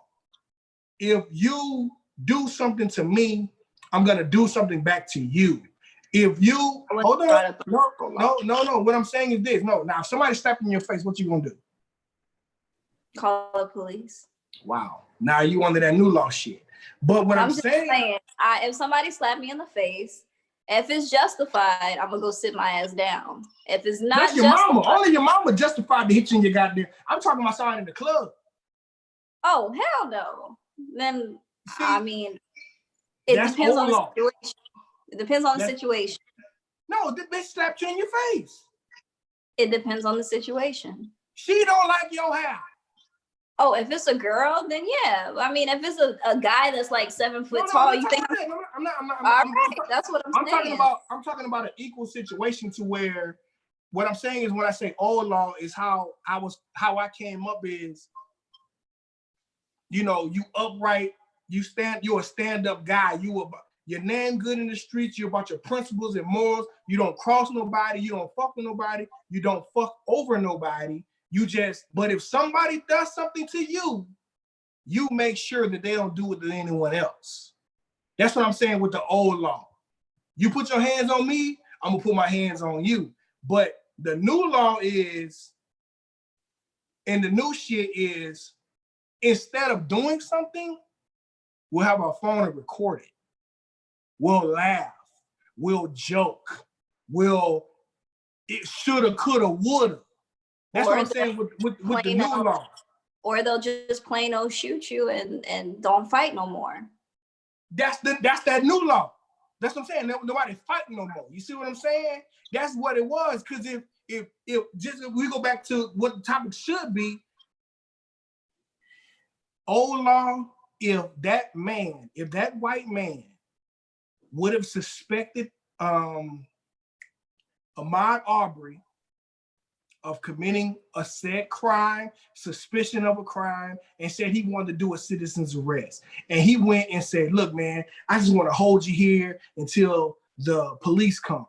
If you do something to me, I'm gonna do something back to you. If you hold on, no. What I'm saying is this. No, now if somebody slapped in your face, what you gonna do? Call the police. Wow. Now you under that new law shit. But what I'm saying, if somebody slapped me in the face, if it's justified, I'm gonna go sit my ass down. If it's not, that's your mama. Only your mama justified to hit you in your goddamn. I'm talking about somebody in the club. Oh, hell no. Then I mean, it depends on the situation. It depends on the situation. No, the bitch slapped you in your face. It depends on the situation. She don't like your hair. Oh, if it's a girl, then yeah. I mean, if it's a guy that's like 7 foot tall, you think I'm not. That's what I'm saying. I'm talking about an equal situation to where what I'm saying is when I say old law is how I came up is, you upright, you're a stand-up guy. Your name good in the streets, you're about your principles and morals. You don't cross nobody, you don't fuck with nobody, you don't fuck over nobody. But if somebody does something to you, you make sure that they don't do it to anyone else. That's what I'm saying with the old law. You put your hands on me, I'm gonna put my hands on you. But the new law is, and the new shit is, instead of doing something, we'll have our phone and record it. We'll laugh. We'll joke. It shoulda, coulda, woulda. That's what I'm saying with the new law. Or they'll just plain old shoot you and don't fight no more. That's that new law. That's what I'm saying. Nobody fighting no more. You see what I'm saying? That's what it was. Because if we go back to what the topic should be, old law, if that white man would have suspected Ahmaud Arbery of committing a said crime, suspicion of a crime, and said he wanted to do a citizen's arrest. And he went and said, look, man, I just want to hold you here until the police come.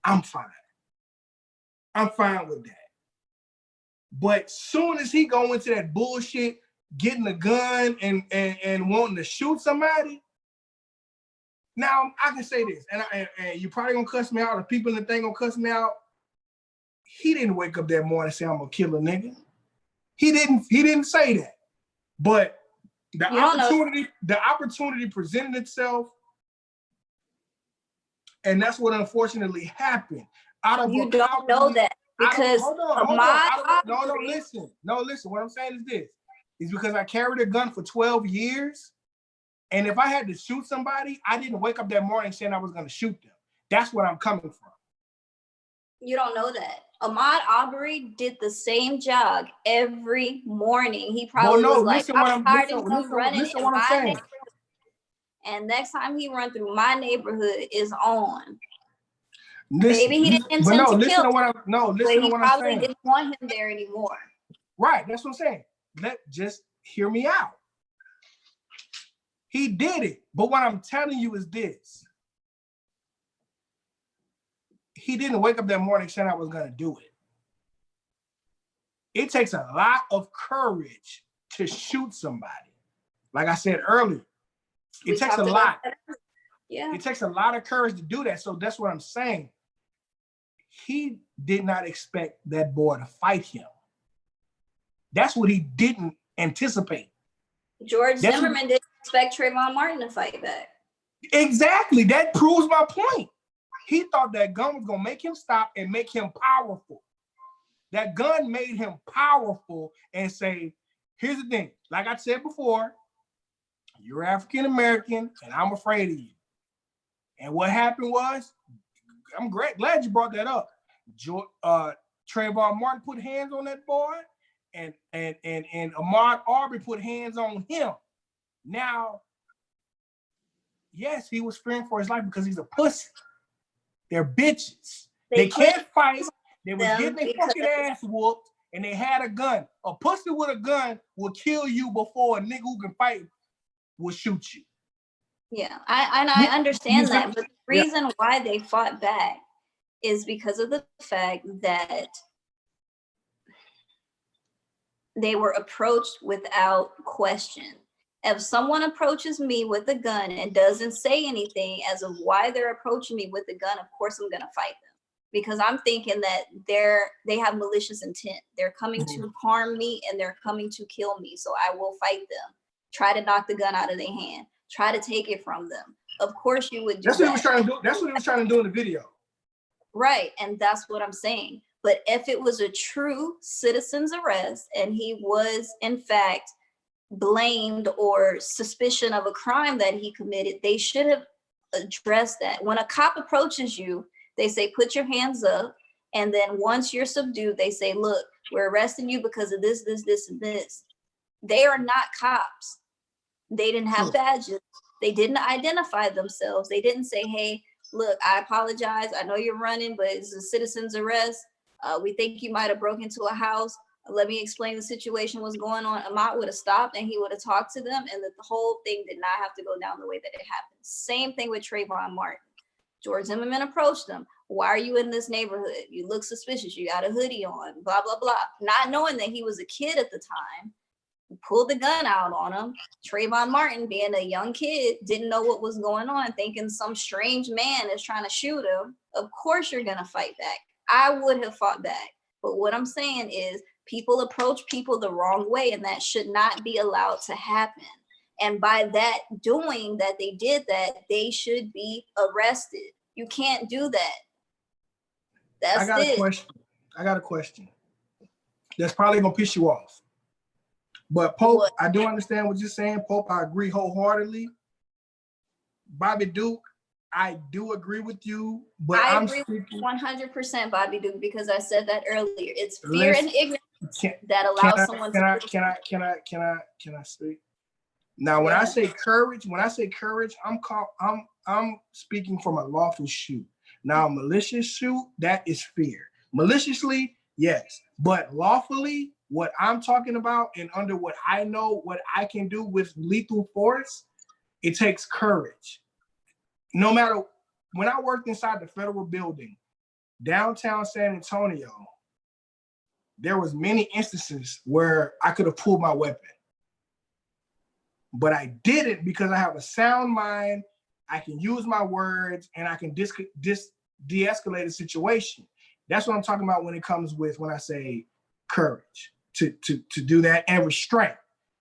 I'm fine. I'm fine with that. But soon as he go into that bullshit, getting a gun and wanting to shoot somebody, now I can say this, and you probably gonna cuss me out, or people in the thing gonna cuss me out. He didn't wake up that morning and say, I'm gonna kill a nigga. He didn't say that. But the opportunity presented itself, and that's what unfortunately happened. You don't know that because listen. What I'm saying is this: is because I carried a gun for 12 years, and if I had to shoot somebody, I didn't wake up that morning saying I was gonna shoot them. That's where I'm coming from. You don't know that. Ahmaud Arbery did the same jog every morning. He probably was like, I'm tired of him running in my neighborhood. And next time he run through my neighborhood is on. Maybe he didn't intend to kill him, but he probably didn't want him there anymore. Right, that's what I'm saying. Just hear me out. He did it, but what I'm telling you is this. He didn't wake up that morning saying I was gonna do it. It takes a lot of courage to shoot somebody. Like I said earlier, it takes a lot. Yeah. It takes a lot of courage to do that. So that's what I'm saying. He did not expect that boy to fight him. That's what he didn't anticipate. George Zimmerman didn't expect Trayvon Martin to fight back. Exactly. That proves my point. He thought that gun was going to make him stop and make him powerful. That gun made him powerful and say, here's the thing. Like I said before, you're African-American and I'm afraid of you. And what happened was, I'm glad you brought that up. Trayvon Martin put hands on that boy and Ahmaud Arbery put hands on him. Now, yes, he was fearing for his life because he's a pussy. They're bitches. They can't fight. They was getting their fucking ass whooped, and they had a gun. A pussy with a gun will kill you before a nigga who can fight will shoot you. Yeah, I understand that, but the reason why they fought back is because of the fact that they were approached without question. If someone approaches me with a gun and doesn't say anything as of why they're approaching me with a gun, of course I'm gonna fight them, because I'm thinking that they have malicious intent. They're coming to harm me and they're coming to kill me. So I will fight them. Try to knock the gun out of their hand. Try to take it from them. Of course you would do That's what he was trying to do. That's what he was trying to do in the video. Right, and that's what I'm saying. But if it was a true citizen's arrest and he was in fact blamed or suspicion of a crime that he committed, they should have addressed that. When a cop approaches you, they say, put your hands up. And then once you're subdued, they say, look, we're arresting you because of this, this, this, and this. They are not cops. They didn't have badges. They didn't identify themselves. They didn't say, hey, look, I apologize. I know you're running, but it's a citizen's arrest. We think you might have broken into a house. Let me explain the situation, what's going on. Ahmaud would have stopped and he would have talked to them, and that the whole thing did not have to go down the way that it happened. Same thing with Trayvon Martin. George Zimmerman approached him. Why are you in this neighborhood? You look suspicious. You got a hoodie on, blah, blah, blah. Not knowing that he was a kid at the time, pulled the gun out on him. Trayvon Martin, being a young kid, didn't know what was going on, thinking some strange man is trying to shoot him. Of course you're going to fight back. I would have fought back. But what I'm saying is people approach people the wrong way, and that should not be allowed to happen. And by that doing that, they did that, they should be arrested. You can't do that. That's I got it. I got a question. That's probably gonna piss you off. But Pope, What? I do understand what you're saying. Pope, I agree wholeheartedly. Bobby Duke, I do agree with you, but I I'm agree with speaking. 100% Bobby Duke, because I said that earlier. It's fear and ignorance Can, that allows someone to can I speak? Now, when I say courage, I'm speaking from a lawful shoot. Now, a malicious shoot, that is fear. Maliciously, yes, but lawfully, what I'm talking about, and under what I know, what I can do with lethal force, it takes courage. No matter, when I worked inside the federal building, downtown San Antonio, there was many instances where I could have pulled my weapon. But I didn't because I have a sound mind, I can use my words, and I can de-escalate a situation. That's what I'm talking about when it comes with, when I say courage, to do that, and restraint,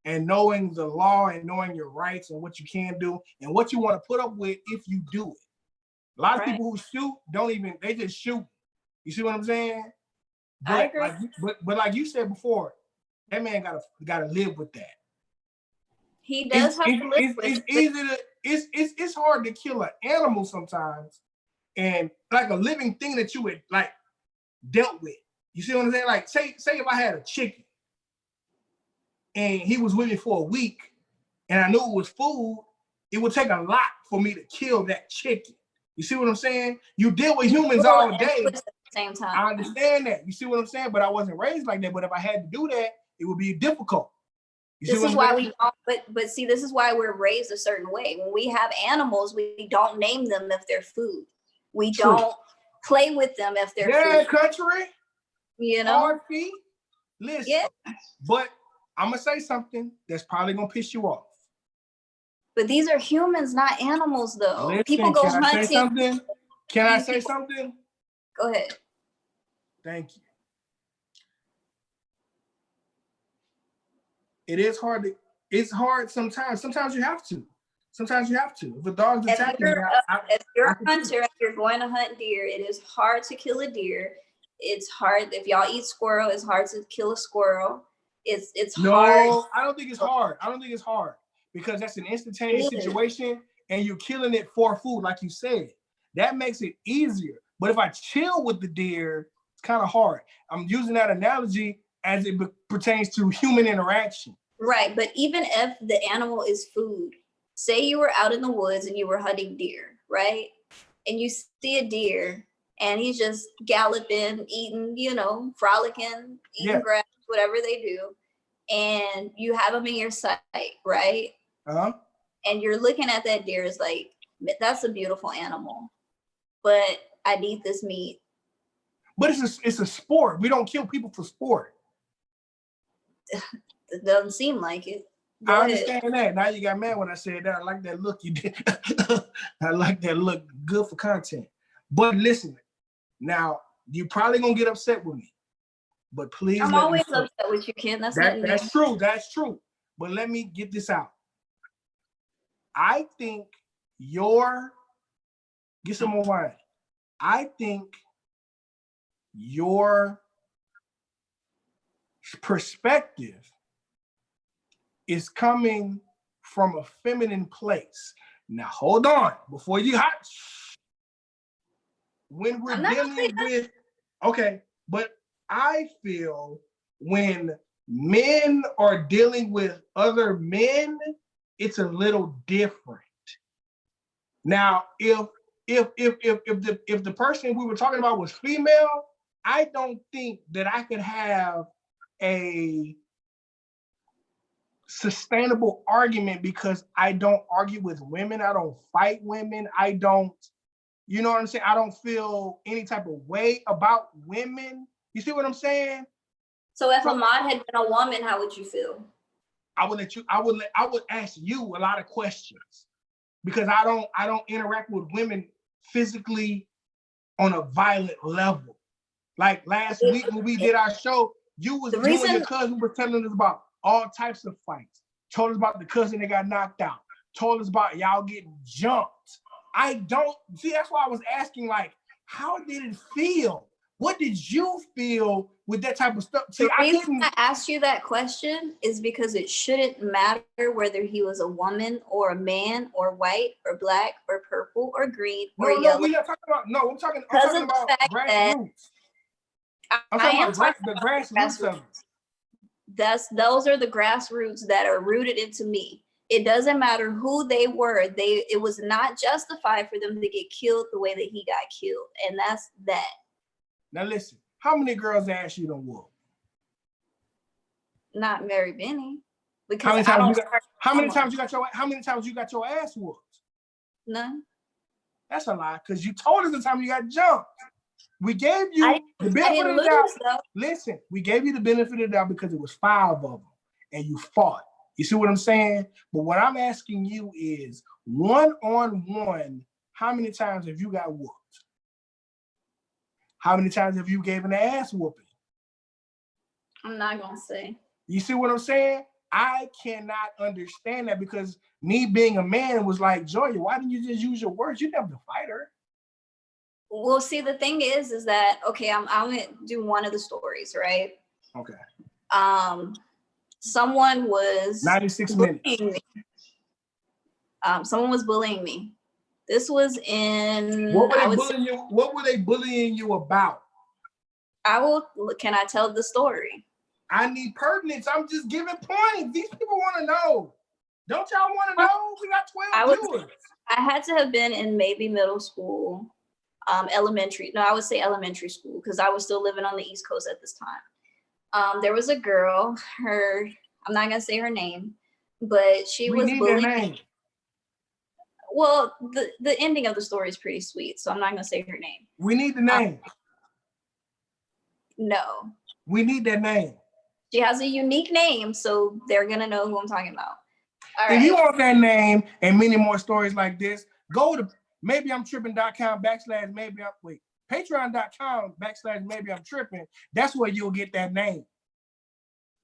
and knowing the law and knowing your rights and what you can do and what you want to put up with if you do it. A lot of people who shoot they just shoot. You see what I'm saying? But, I agree. But like you said before, that man gotta live with that. He does have to live with it. It's hard to kill an animal sometimes, and like a living thing that you would like dealt with. You see what I'm saying? Like say if I had a chicken and he was with me for a week and I knew it was food, it would take a lot for me to kill that chicken. You see what I'm saying? You deal with humans all day. At the same time. I understand that. You see what I'm saying? But I wasn't raised like that. But if I had to do that, it would be difficult. This is why we don't, but see, this is why we're raised a certain way. When we have animals, we don't name them if they're food. We don't play with them if they're food. Country. You know? Hard feet. Listen. Yeah. But I'm gonna say something that's probably gonna piss you off. But these are humans, not animals, though. Listen, people go hunting. Can I say something? Go ahead. Thank you. It is hard it's hard sometimes. Sometimes you have to. If a dog's attacking you, if you're a hunter and you're going to hunt deer, it is hard to kill a deer. It's hard. If y'all eat squirrel, it's hard to kill a squirrel. It's hard. No, I don't think it's hard. Because that's an instantaneous situation and you're killing it for food, like you said. That makes it easier. But if I chill with the deer, it's kind of hard. I'm using that analogy as it pertains to human interaction. Right, but even if the animal is food, say you were out in the woods and you were hunting deer, right? And you see a deer and he's just galloping, eating, frolicking, eating grass, whatever they do. And you have him in your sight, right? Uh-huh. And you're looking at that deer, it's like, that's a beautiful animal, but I need this meat. But it's a sport. We don't kill people for sport. It doesn't seem like it. I understand that. Now you got mad when I said that. I like that look you did. I like that look. Good for content. But listen, now you probably gonna get upset with me. But please, I'm always upset with you, Ken. That's true. That's true. But let me get this out. I think get some more wine. I think your perspective is coming from a feminine place. Now, hold on before you hot. When we're dealing with, but I feel when men are dealing with other men, it's a little different. Now, if the person we were talking about was female, I don't think that I could have a sustainable argument because I don't argue with women. I don't fight women. I don't You know what I'm saying? I don't feel any type of way about women. You see what I'm saying? So if Ahmad had been a woman, how would you feel? I would ask you a lot of questions because I don't interact with women physically on a violent level. Like last week when we did our show, you and your cousin were telling us about all types of fights. Told us about the cousin that got knocked out. Told us about y'all getting jumped. I don't see. That's why I was asking, like, how did it feel? What did you feel with that type of stuff? See, the reason I asked you that question is because it shouldn't matter whether he was a woman or a man or white or black or purple or green or yellow. No, we're not talking about. No, I'm talking about grassroots. I'm talking about the grassroots of it. Those are the grassroots that are rooted into me. It doesn't matter who they were. It was not justified for them to get killed the way that he got killed, and that's that. Now listen, how many girls ass you done whooped? Not very many. Because how many times you got your ass whooped? None. That's a lie, because you told us the time you got jumped. We gave you the benefit of the doubt. Listen, we gave you the benefit of the doubt because it was 5 of them, and you fought. You see what I'm saying? But what I'm asking you is, one-on-one, how many times have you got whooped? How many times have you given an ass whooping? I'm not gonna say. You see what I'm saying? I cannot understand that because me being a man was like, Joya, why didn't you just use your words? You never fight her. Well, see, the thing is that, okay, I'm gonna do one of the stories, right? Okay. Someone was 96 minutes. Me. Someone was bullying me. This was in. What were they bullying you about? Can I tell the story? I need pertinence. I'm just giving points. These people want to know. Don't y'all want to know? We got 12 viewers. I had to have been in maybe middle school, elementary. No, I would say elementary school because I was still living on the East Coast at this time. There was a girl. I'm not gonna say her name, but she was bullying. Their name. Well, the ending of the story is pretty sweet, so I'm not gonna say her name. We need the name. No. We need that name. She has a unique name, so they're gonna know who I'm talking about. All right. If you want that name and many more stories like this, go to maybeimtripping.com / patreon.com / maybe I'm tripping. That's where you'll get that name.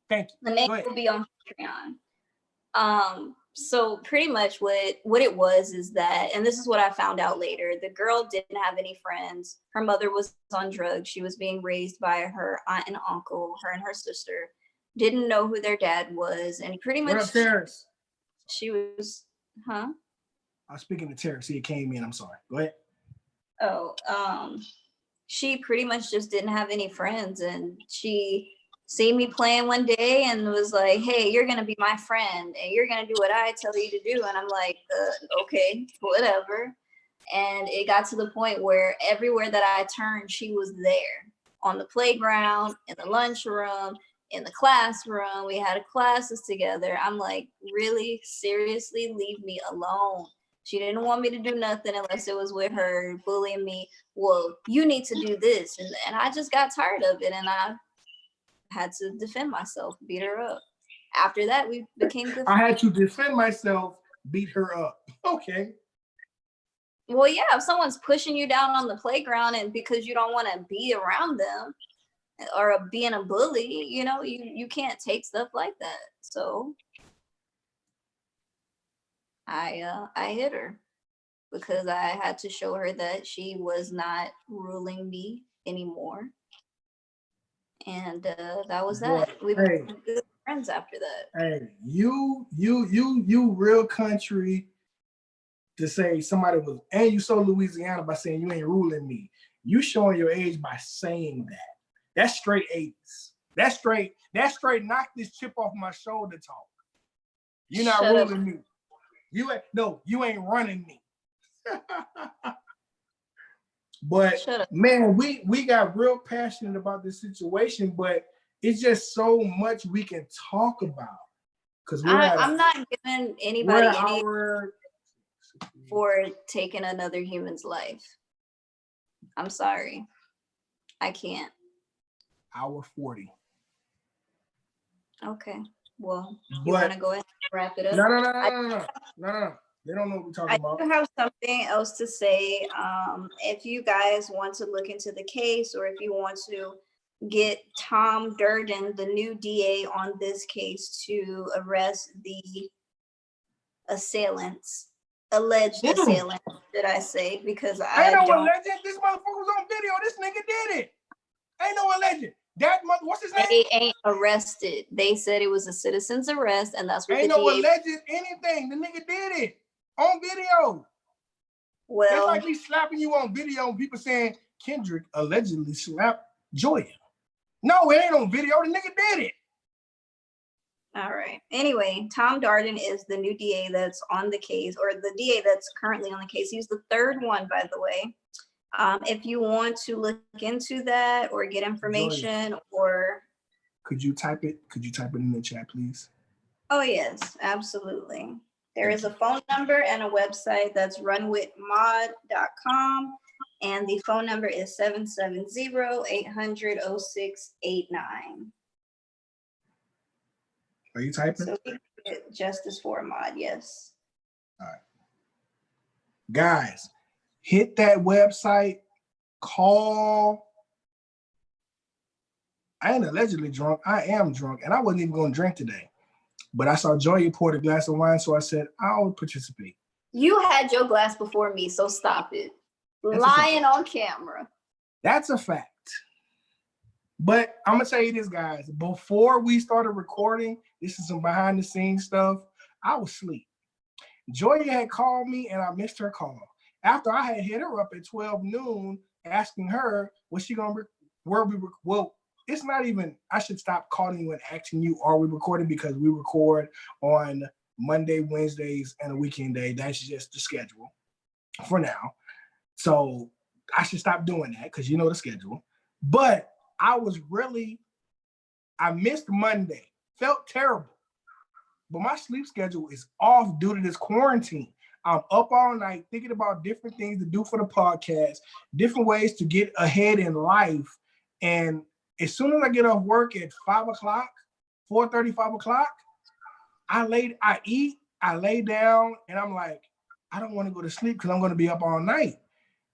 Thank you. The name will be on Patreon. So pretty much what it was is that, and this is what I found out later, the girl didn't have any friends. Her mother was on drugs. She was being raised by her aunt and uncle, her and her sister. Didn't know who their dad was. And pretty much she was, huh? I was speaking to Terrence. He came in. I'm sorry. Go ahead. Oh, she pretty much just didn't have any friends. And she seen me playing one day and was like, hey, you're going to be my friend and you're going to do what I tell you to do. And I'm like, okay, whatever. And it got to the point where everywhere that I turned, she was there on the playground, in the lunchroom, in the classroom. We had classes together. I'm like, really? Seriously? Leave me alone. She didn't want me to do nothing unless it was with her bullying me. Well, you need to do this. And I just got tired of it. And I had to defend myself, beat her up. After that, we became good friends. I had to defend myself, beat her up. Okay. Well, yeah, if someone's pushing you down on the playground and because you don't want to be around them or being a bully, you can't take stuff like that. So I hit her because I had to show her that she was not ruling me anymore. And that was that. We were good friends after that. Hey, you real country to say somebody was, and you so Louisiana by saying you ain't ruling me. You showing your age by saying that. That's straight 80s. That's straight knock this chip off my shoulder talk. You're not ruling me. You ain't running me. But man, we got real passionate about this situation, but it's just so much we can talk about. Because I'm not giving anybody any for taking another human's life. I'm sorry. I can't. Hour 40. Okay. Well, you But want to go ahead and wrap it up? No. They don't know what we're talking I about. do have something else to say. If you guys want to look into the case, or if you want to get Tom Durden, the new DA on this case, to arrest the assailants, alleged assailants, should I say, because I Ain't no don't. alleged. This motherfucker was on video. This nigga did it. Ain't no alleged. That mother, what's his name? They ain't arrested. They said it was a citizen's arrest, and that's what Ain't the no DA. alleged anything. The nigga did it on video. Well, That's like me slapping you on video and people saying Kendrick allegedly slapped Joya. No, it ain't on video. The nigga did it. all right. Anyway, Tom Darden is the new DA that's on the case, or the DA that's currently on the case. He's the third one, by the way. If you want to look into that or get information, Joya, or could you type it? Could you type it in the chat, please? oh yes, absolutely. There is a phone number and a website that's runwithmod.com, and the phone number is 770-800-0689. Are you typing? So we get justice for Ahmaud, yes. All right. Guys, hit that website, call. I ain't allegedly drunk. I am drunk, and I wasn't even going to drink today. But I saw Joya poured a glass of wine, so I said, I'll participate. You had your glass before me, so stop it. That's Lying on camera. That's a fact. But I'm going to tell you this, guys. Before we started recording, this is some behind the scenes stuff, I was asleep. Joya had called me, and I missed her call. After I had hit her up at 12 noon, asking her, was she going to, well, it's not even, I should stop calling you and asking you, are we recording? Because we record on Monday, Wednesdays, and a weekend day. That's just the schedule for now. So I should stop doing that because you know the schedule. But I missed Monday. Felt terrible. But my sleep schedule is off due to this quarantine. I'm up all night thinking about different things to do for the podcast, different ways to get ahead in life. And as soon as I get off work at 5 o'clock, 4:30, 5 o'clock, I eat, I lay down, and I'm like, I don't want to go to sleep because I'm going to be up all night.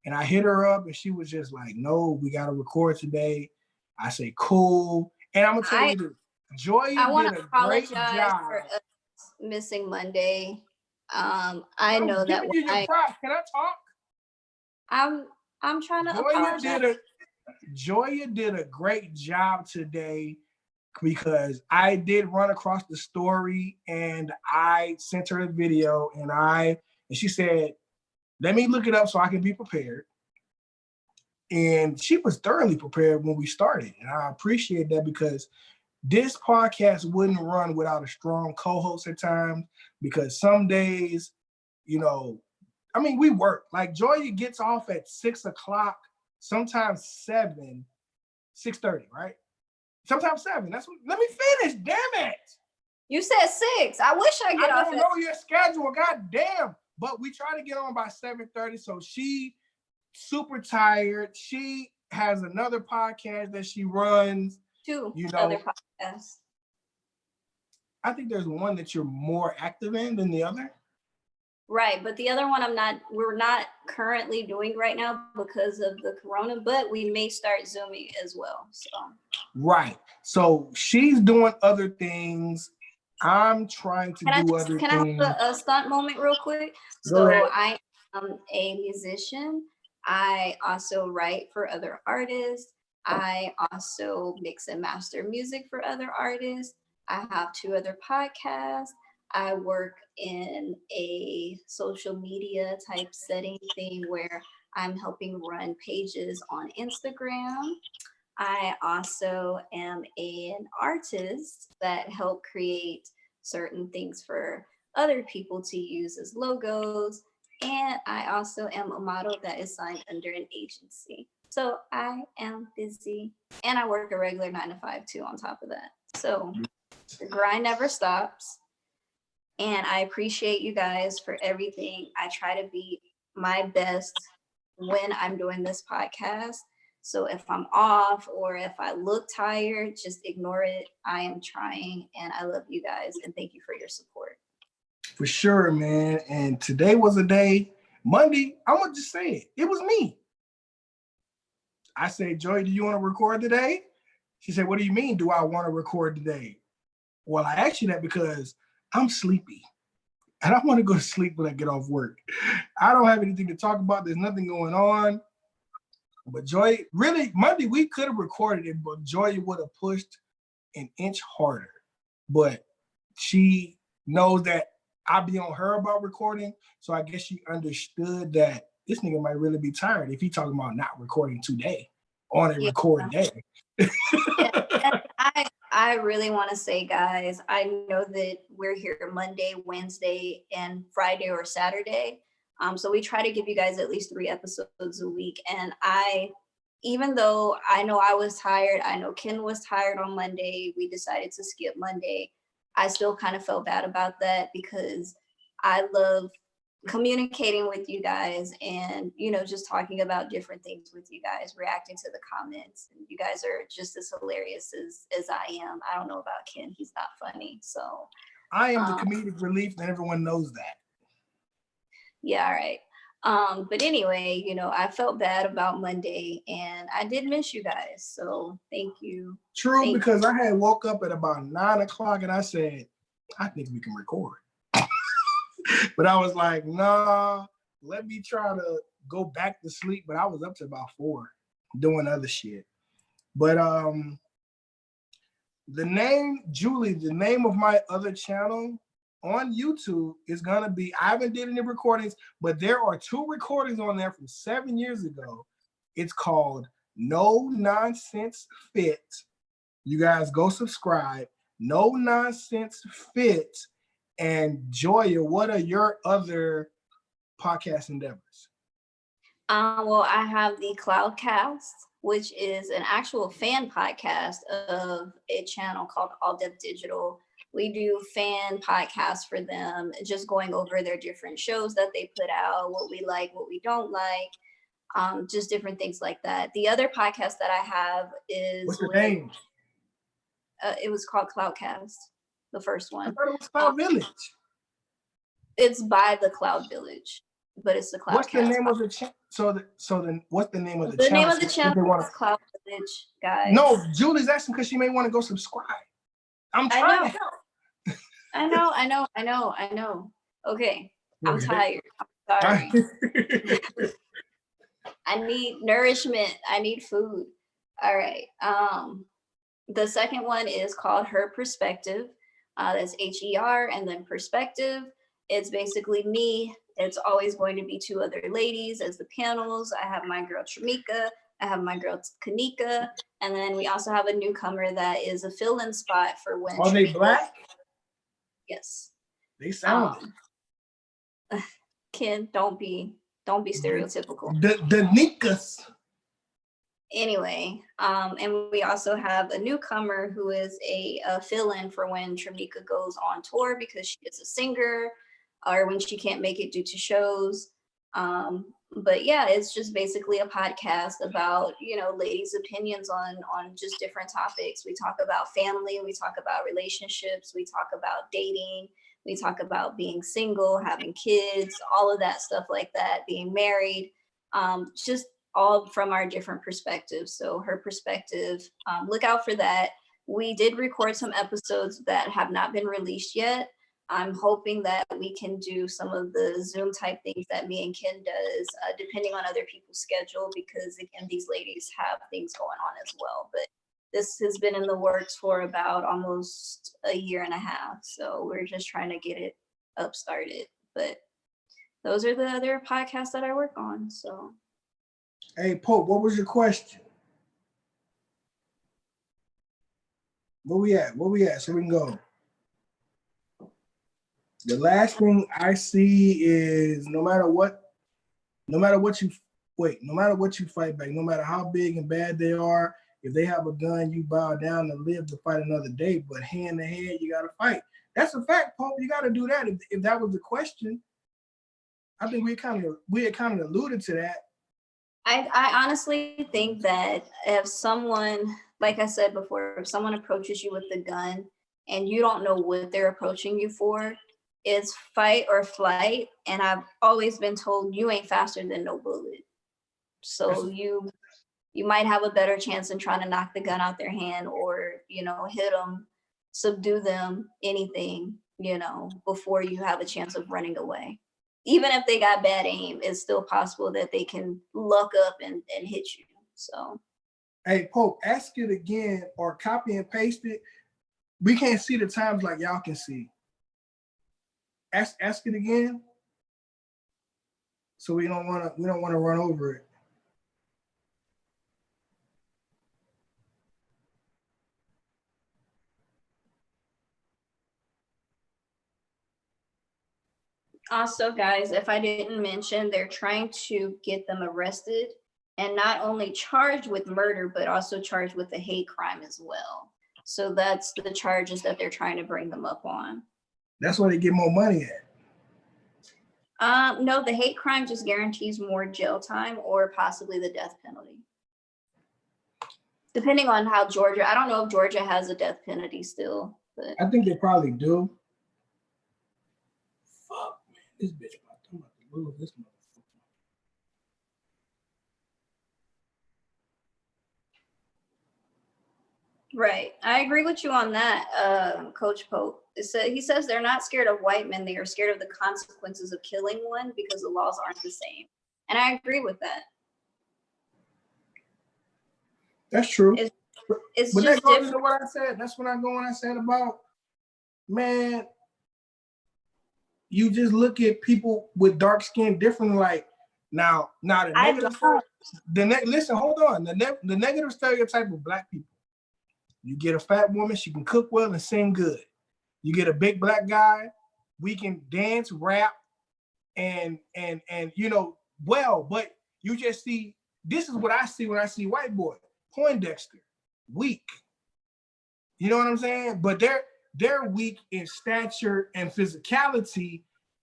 And I hit her up, and she was just like, no, we got to record today. I say, cool. And I'm going to tell you this. Joya did a great job. For us missing Monday. I know that when you props. Can I talk? I'm trying to apologize. Joya did a great job today because I did run across the story and I sent her a video and she said, let me look it up so I can be prepared. And she was thoroughly prepared when we started. And I appreciate that because this podcast wouldn't run without a strong co-host at times because some days, we work. Like Joya gets off at 6 o'clock, sometimes 7, 6:30, right? Sometimes 7. Let me finish, damn it. You said 6. I wish I get off. I don't know your schedule, god damn. But we try to get on by 7:30, so she super tired. She has another podcast that she runs. 2 other podcasts. I think there's one that you're more active in than the other. Right, but the other one we're not currently doing right now because of the corona, but we may start Zooming as well. So right. So she's doing other things. I'm trying to do other things. Can I have a stunt moment real quick? Go ahead. I am a musician. I also write for other artists. I also mix and master music for other artists. I have 2 other podcasts. I work in a social media type setting thing where I'm helping run pages on Instagram. I also am an artist that help create certain things for other people to use as logos. And I also am a model that is signed under an agency. So I am busy and I work a regular 9 to 5 too on top of that. So the grind never stops. And I appreciate you guys for everything. I try to be my best when I'm doing this podcast. So if I'm off or if I look tired, just ignore it. I am trying, and I love you guys, and thank you for your support. For sure, man. And today was a day, Monday, I want to just say it. It was me. I said, Joy, do you want to record today? She said, what do you mean, do I want to record today? Well, I asked you that because I'm sleepy. And I want to go to sleep when I get off work. I don't have anything to talk about. There's nothing going on. But Joy, really, Monday, we could have recorded it, but Joy would have pushed an inch harder. But she knows that I be on her about recording. So I guess she understood that this nigga might really be tired if he talking about not recording today on a record day. I really want to say, guys, I know that we're here Monday, Wednesday, and Friday or Saturday. So we try to give you guys at least 3 episodes a week. And even though I know I was tired, I know Ken was tired on Monday, we decided to skip Monday. I still kind of felt bad about that because I love communicating with you guys and, just talking about different things with you guys, reacting to the comments. And you guys are just as hilarious as I am. I don't know about Ken. He's not funny. So I am the comedic relief, and everyone knows that. Yeah, all right. But anyway, I felt bad about Monday and I did miss you guys. So thank you. True, because I had woke up at about 9 o'clock and I said, I think we can record. But I was like, nah, let me try to go back to sleep. But I was up to about 4 doing other shit. But the name, Julie, the name of my other channel on YouTube is going to be, I haven't did any recordings, but there are 2 recordings on there from 7 years ago. It's called No Nonsense Fit. You guys go subscribe. No Nonsense Fit. And Joya, what are your other podcast endeavors? Well, I have the Cloudcast, which is an actual fan podcast of a channel called All Depth Digital. We do fan podcasts for them, just going over their different shows that they put out, what we like, what we don't like, just different things like that. The other podcast that I have is— What's the name? It was called Cloudcast, the first one. I thought it was Cloud Village. It's by the Cloud Village, but it's the Cloudcast. What's the name of the channel? What's the name of the channel? The name of the channel is Cloud Village, guys. No, Julie's asking because she may want to go subscribe. I'm trying to help. I know. Okay, I'm tired. I'm sorry. I need nourishment. I need food. All right. The second one is called Her Perspective. That's HER and then perspective. It's basically me. It's always going to be 2 other ladies as the panels. I have my girl Tramika. I have my girl Kanika. And then we also have a newcomer that is a fill-in spot for when— Are they Black? Yes. They sound Ken, don't be stereotypical. The Nikas. Anyway, and we also have a newcomer who is a fill-in for when Tramika goes on tour because she is a singer or when she can't make it due to shows. But yeah, it's just basically a podcast about, ladies' opinions on just different topics. We talk about family, we talk about relationships, we talk about dating, we talk about being single, having kids, all of that stuff like that, being married, just all from our different perspectives. So Her Perspective, look out for that. We did record some episodes that have not been released yet. I'm hoping that we can do some of the Zoom type things that me and Ken does, depending on other people's schedule, because again, these ladies have things going on as well. But this has been in the works for about almost a year and a half. So we're just trying to get it up started. But those are the other podcasts that I work on. So. Hey, Pope, what was your question? Where we at? So we can go. The last thing I see is no matter what you fight back, no matter how big and bad they are, if they have a gun, you bow down and live to fight another day. But hand to hand, you got to fight. That's a fact, Pope. You got to do that. If that was the question, I think we had kind of alluded to that. I honestly think that if someone, like I said before, if someone approaches you with the gun and you don't know what they're approaching you for, it's fight or flight. And I've always been told you ain't faster than no bullet. So you might have a better chance in trying to knock the gun out their hand or, hit them, subdue them, anything, before you have a chance of running away. Even if they got bad aim, it's still possible that they can luck up and hit you. So, Hey, Pope, ask it again or copy and paste it. We can't see the times like y'all can see. Ask it again. So we don't want to run over it. also, guys, if I didn't mention, they're trying to get them arrested and not only charged with murder, but also charged with a hate crime as well. So that's the charges that they're trying to bring them up on. That's where they get more money at. No, the hate crime just guarantees more jail time or possibly the death penalty. Depending on how Georgia, I don't know if Georgia has a death penalty still, but I think they probably do. Fuck, man, this bitch I'm about to lose this motherfucker. right. I agree with you on that, Coach Pope. He says they're not scared of white men. They are scared of the consequences of killing one because the laws aren't the same. And I agree with that. That's true. It's but just that goes different. into what I said. That's when I said about, man, you just look at people with dark skin differently. Like now the negative. Listen, hold on. The negative stereotype of black people. You get a fat woman, she can cook well and sing good. You get a big black guy, we can dance, rap, and well. But you just see. This is what I see when I see white boy. Poindexter, weak. You know what I'm saying? But they're weak in stature and physicality,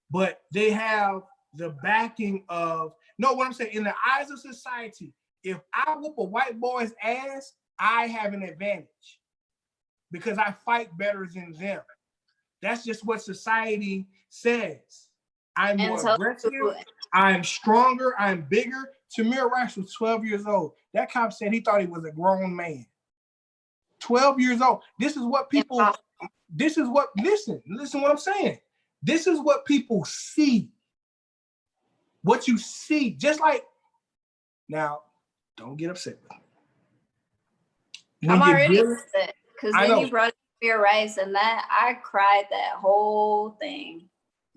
but they have the backing of what I'm saying. In the eyes of society, if I whoop a white boy's ass, I have an advantage because I fight better than them. That's just what society says. I'm more aggressive. I'm stronger. I'm bigger. Tamir Rice was 12 years old. That cop said he thought he was a grown man. 12 years old. This is what listen what I'm saying. This is what people see. What you see, just like, now, don't get upset with me. I'm already upset because then you brought up Tamir Rice and that I cried that whole thing.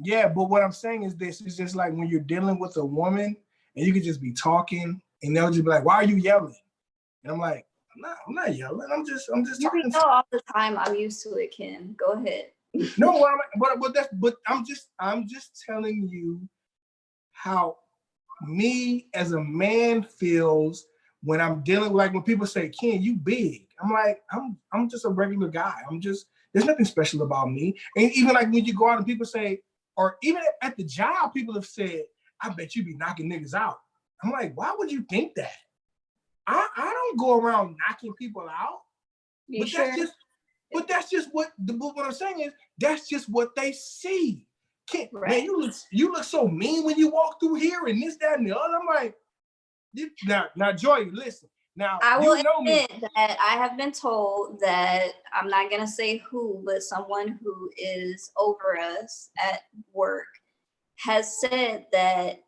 Yeah, but what I'm saying is this, it's just like when you're dealing with a woman and you can just be talking and they'll just be like, why are you yelling? And I'm like, I'm not yelling. I'm just talking. You know all the time. I'm used to it, Ken. Go ahead. No, but I'm just telling you how me as a man feels when I'm dealing with, like when people say, Ken, you big. I'm like, I'm just a regular guy. There's nothing special about me. And even like when you go out and people say, or even at the job, people have said, I bet you be knocking niggas out. I'm like, why would you think that? I don't go around knocking people out. That's just what I'm saying is, that's just what they see. Man, you look so mean when you walk through here and this, that, and the other. I'm like, now, Joy, listen. Now, I will admit that I have been told that, I'm not going to say who, but someone who is over us at work has said that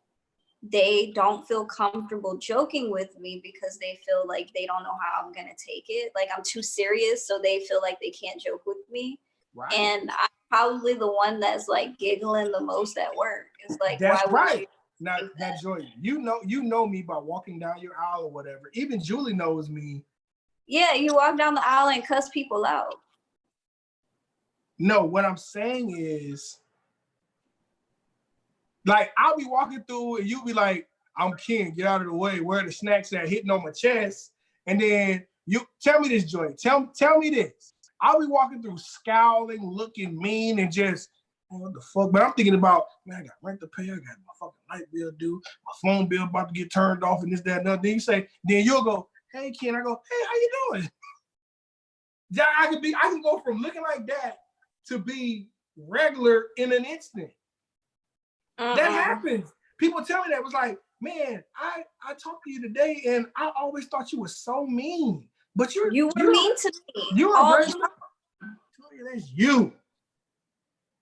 they don't feel comfortable joking with me because they feel like they don't know how I'm going to take it. Like I'm too serious, so they feel like they can't joke with me. Right. And I'm probably the one that's like giggling the most at work. It's like, that's right. Now, Joy, you know me by walking down your aisle or whatever. Even Julie knows me. Yeah, you walk down the aisle and cuss people out. No, what I'm saying is, like, I'll be walking through and you'll be like, I'm Ken, get out of the way, where the snacks at, hitting on my chest. And then you tell me this, Joy. Tell me this. I'll be walking through scowling, looking mean, and just, what the fuck? But I'm thinking about, man, I got rent to pay, I got my fucking light bill due, my phone bill about to get turned off, and this, that, and that. Then you say, then you'll go, hey, Ken. I go, hey, how you doing? Yeah, I can go from looking like that to be regular in an instant. That happens. People tell me that. It was like, man, I talked to you today, and I always thought you were so mean. But you were mean to me. You're a regular. That's you.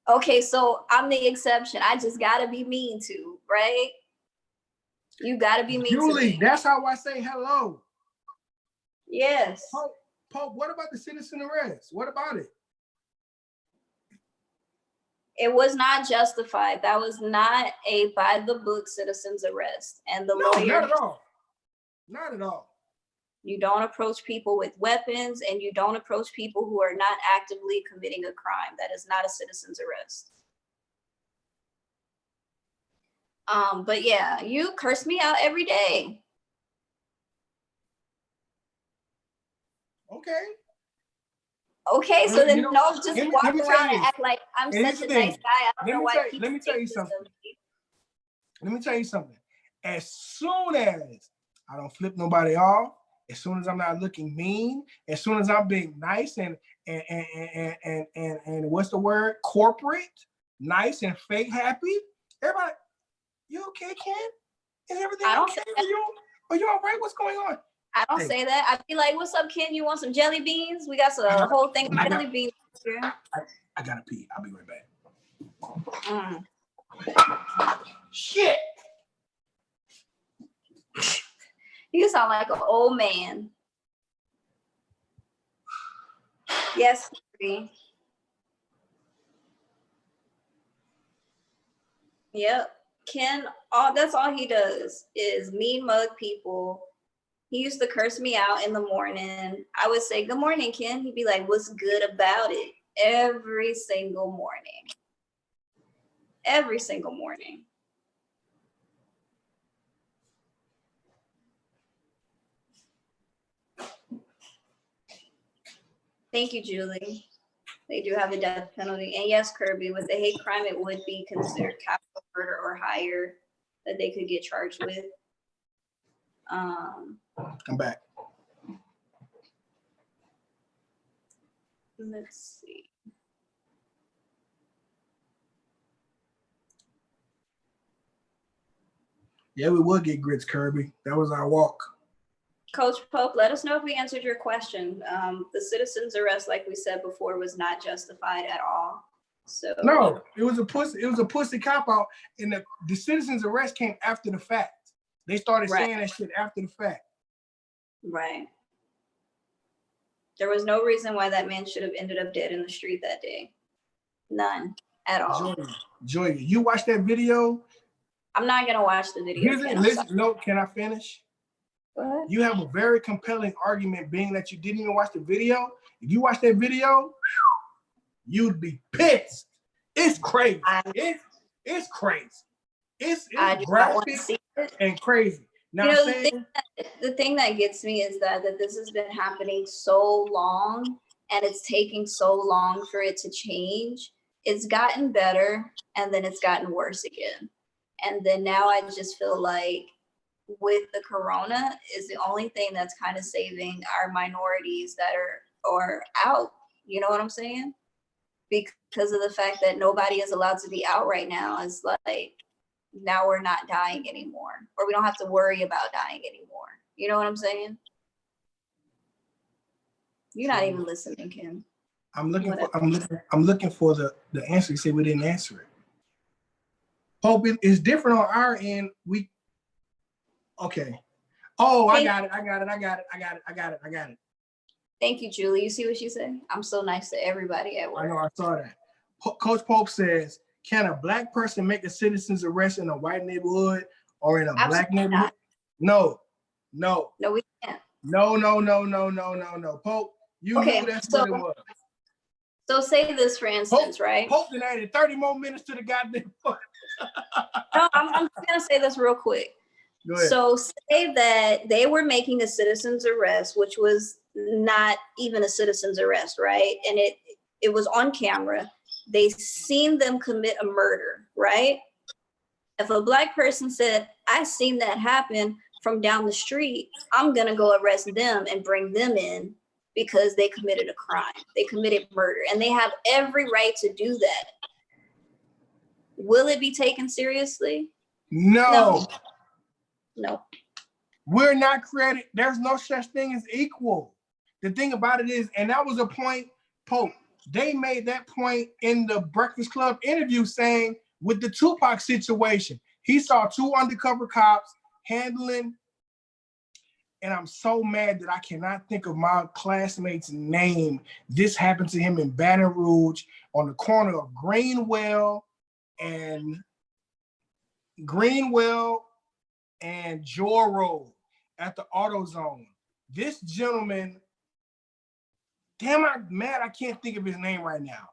Okay, so I'm the exception. I just gotta be mean to, right? You gotta be mean Julie, to me. that's how I say hello. Yes. Pope, what about the citizen arrest? What about it? It was not justified. That was not a by the book citizen's arrest. And the lawyer, not at all. Not at all. You don't approach people with weapons, and you don't approach people who are not actively committing a crime. That is not a citizen's arrest. But yeah, you curse me out every day. Okay. Okay, so then just walk around and you, act like I'm such a nice guy. I don't know why people let me tell you something. Let me tell you something. As soon as I don't flip nobody off, as soon as I'm not looking mean, as soon as I'm being nice and what's the word? Corporate, nice and fake happy. Everybody, you okay, Ken? Is everything okay? Are you all right? What's going on? I don't say that. I'd be like, what's up, Ken? You want some jelly beans? We got a whole thing of jelly beans here. I gotta pee. I'll be right back. Shit. You sound like an old man. Yes, Kirby. Yep. Ken, that's all he does is mean mug people. He used to curse me out in the morning. I would say, good morning, Ken. He'd be like, what's good about it? Every single morning. Every single morning. Thank you, Julie. They do have a death penalty. And yes, Kirby, with the hate crime, it would be considered capital murder or higher that they could get charged with. I'm back. Let's see. Yeah, we would get grits, Kirby. That was our walk. Coach Pope, let us know if we answered your question. The citizen's arrest, like we said before, was not justified at all. So no, it was a pussy cop out, and the citizen's arrest came after the fact. They started saying that shit after the fact. Right. There was no reason why that man should have ended up dead in the street that day. None at all. Joy, you watched that video? I'm not gonna watch the video. Can I finish? Go ahead. You have a very compelling argument, being that you didn't even watch the video. If you watch that video, you'd be pissed. It's crazy. It's crazy. It's graphic and crazy. Now, the thing that gets me is that this has been happening so long, and it's taking so long for it to change. It's gotten better, and then it's gotten worse again. And then now I just feel like with the corona is the only thing that's kind of saving our minorities that are out. You know what I'm saying? Because of the fact that nobody is allowed to be out right now. It's like, now we're not dying anymore, or we don't have to worry about dying anymore. You know what I'm saying? You're not even listening, Kim. I'm looking for the answer. You say we didn't answer it. Hope it's different on our end. Okay. Oh, I got it. Thank you, Julie. You see what she said? I'm so nice to everybody at work. I know, I saw that. Coach Pope says, can a black person make a citizen's arrest in a white neighborhood or in a black neighborhood? No, we can't. No. Pope, you knew that's what it was. So say this, for instance, right? Pope then added 30 more minutes to the goddamn. No, I'm just gonna say this real quick. Go ahead. So say that they were making a citizen's arrest, which was not even a citizen's arrest, right? And it was on camera. They seen them commit a murder, right? If a black person said, I seen that happen from down the street, I'm gonna go arrest them and bring them in because they committed a crime. They committed murder, and they have every right to do that. Will it be taken seriously? No. No. We're not created. There's no such thing as equal. The thing about it is, and that was a point, Pope, they made that point in the Breakfast Club interview saying with the Tupac situation, he saw 2 undercover cops handling, and I'm so mad that I cannot think of my classmate's name. This happened to him in Baton Rouge on the corner of Greenwell and Joy Road at the AutoZone. This gentleman, damn, I'm mad I can't think of his name right now.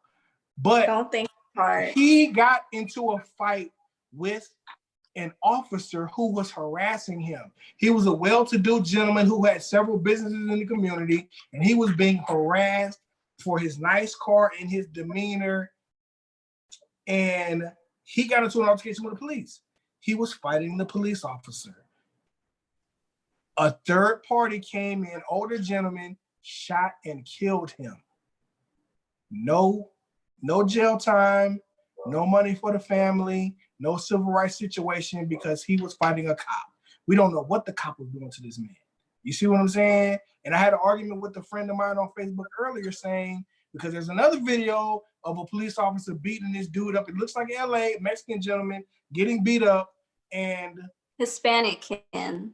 But Don't think hard. He got into a fight with an officer who was harassing him. He was a well-to-do gentleman who had several businesses in the community, and he was being harassed for his nice car and his demeanor. And he got into an altercation with the police. He was fighting the police officer. A third party came in, older gentleman, shot and killed him. No jail time, no money for the family, no civil rights situation because he was fighting a cop. We don't know what the cop was doing to this man. You see what I'm saying? And I had an argument with a friend of mine on Facebook earlier saying, because there's another video of a police officer beating this dude up. It looks like LA, Mexican gentleman getting beat up, and Hispanic can.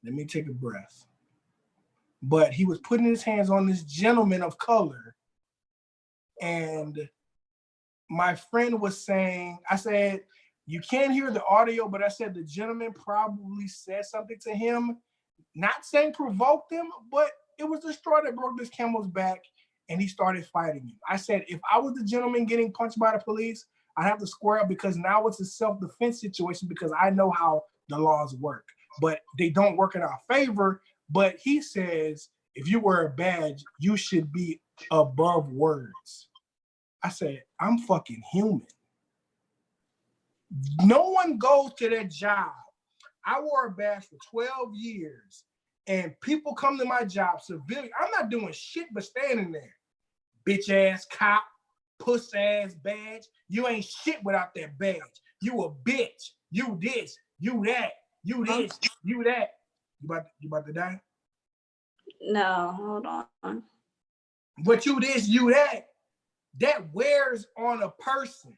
let me take a breath. But he was putting his hands on this gentleman of color. And my friend was saying, I said, you can't hear the audio, but I said the gentleman probably said something to him, not saying provoked him, but it was the straw that broke this camel's back, and he started fighting him. I said, if I was the gentleman getting punched by the police, I'd have to square up because now it's a self-defense situation because I know how the laws work, but they don't work in our favor. But he says, if you wear a badge, you should be above words. I said, I'm fucking human. No one goes to their job. I wore a badge for 12 years, and people come to my job, civilian. I'm not doing shit but standing there. Bitch ass cop, puss ass badge. You ain't shit without that badge. You a bitch. You this, you that, you this, you that. You about to die? No, hold on. But you this, you that. That wears on a person.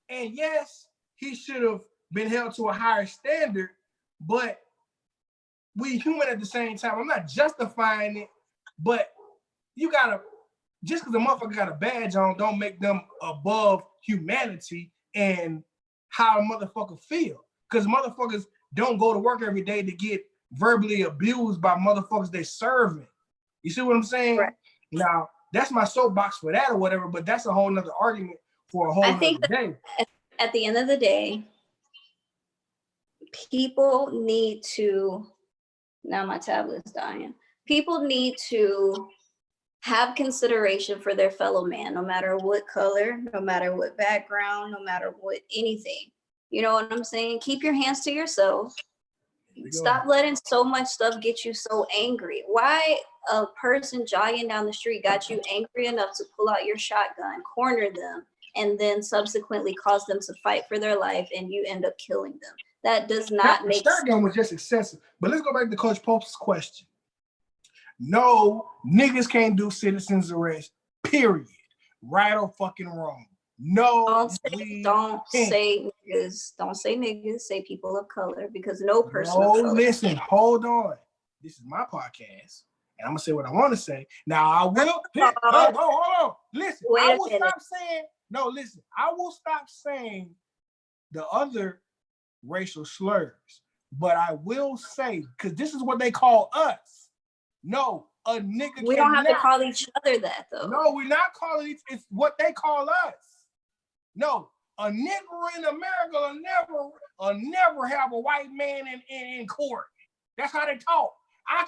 And yes, he should have been held to a higher standard, but we human at the same time. I'm not justifying it, but you gotta, just because a motherfucker got a badge on, don't make them above humanity and how a motherfucker feel. Because motherfuckers don't go to work every day to get verbally abused by motherfuckers they serving. You see what I'm saying? Right. Now, that's my soapbox for that or whatever, but that's a whole nother argument for a whole nother day. At the end of the day, people need to, now my tablet's dying. People need to have consideration for their fellow man, no matter what color, no matter what background, no matter what anything. You know what I'm saying? Keep your hands to yourself. Stop letting so much stuff get you so angry. Why a person jogging down the street got you angry enough to pull out your shotgun, corner them, and then subsequently cause them to fight for their life, and you end up killing them? That does not make sense. Shotgun was just excessive. But let's go back to Coach Pope's question. No, niggas can't do citizens arrest, period. Right or fucking wrong. No, don't say niggas. Don't say niggas. Say people of color, because no person No, of color. listen, hold on. This is my podcast, and I'm gonna say what I want to say. Now I will. Hold on. Listen, Wait I a will minute. stop saying. No, listen. I will stop saying the other racial slurs, but I will say, because this is what they call us. No, a nigga. We don't have to call each other that, though. No, we're not calling it. It's what they call us. No, a nigger in America will never have a white man in court. That's how they talk. I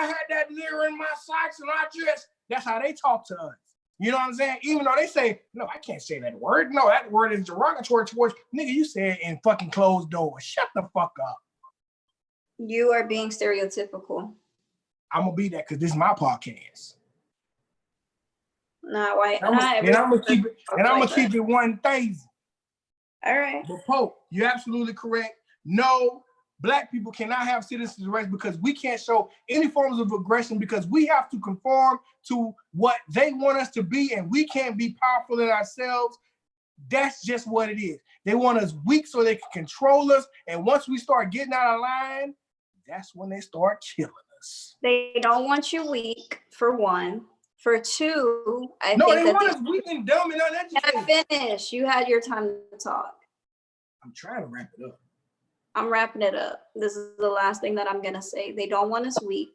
had that nigger in my socks and I dress. That's how they talk to us. You know what I'm saying? Even though they say, no, I can't say that word. No, that word is derogatory towards nigga. You said in fucking closed doors. Shut the fuck up. You are being stereotypical. I'm gonna be that because this is my podcast. Not white. And I'm gonna keep it. And I'm gonna keep it 1,000. All right. But Pope, you're absolutely correct. No, Black people cannot have citizens' rights because we can't show any forms of aggression because we have to conform to what they want us to be, and we can't be powerful in ourselves. That's just what it is. They want us weak so they can control us, and once we start getting out of line, that's when they start killing us. They don't want you weak, for one. For two, I no, think they that want us weak and dumb and uneducated. finish. You had your time to talk. I'm trying to wrap it up. I'm wrapping it up. This is the last thing that I'm going to say. They don't want us weak,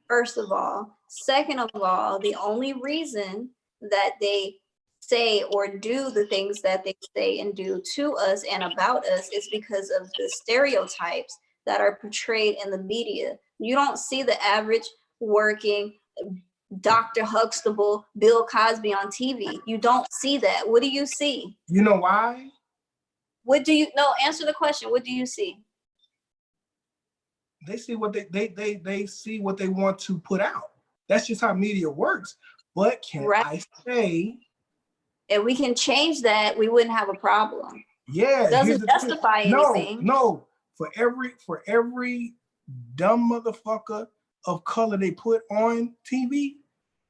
first of all. Second of all, the only reason that they say or do the things that they say and do to us and about us is because of the stereotypes that are portrayed in the media. You don't see the average working Dr. Huxtable, Bill Cosby on TV. You don't see that. What do you see? You know why? Answer the question. What do you see? They see what they see what they want to put out. That's just how media works. But can I say, if we can change that, we wouldn't have a problem. Yeah, it doesn't justify anything. No. For every dumb motherfucker of color they put on TV,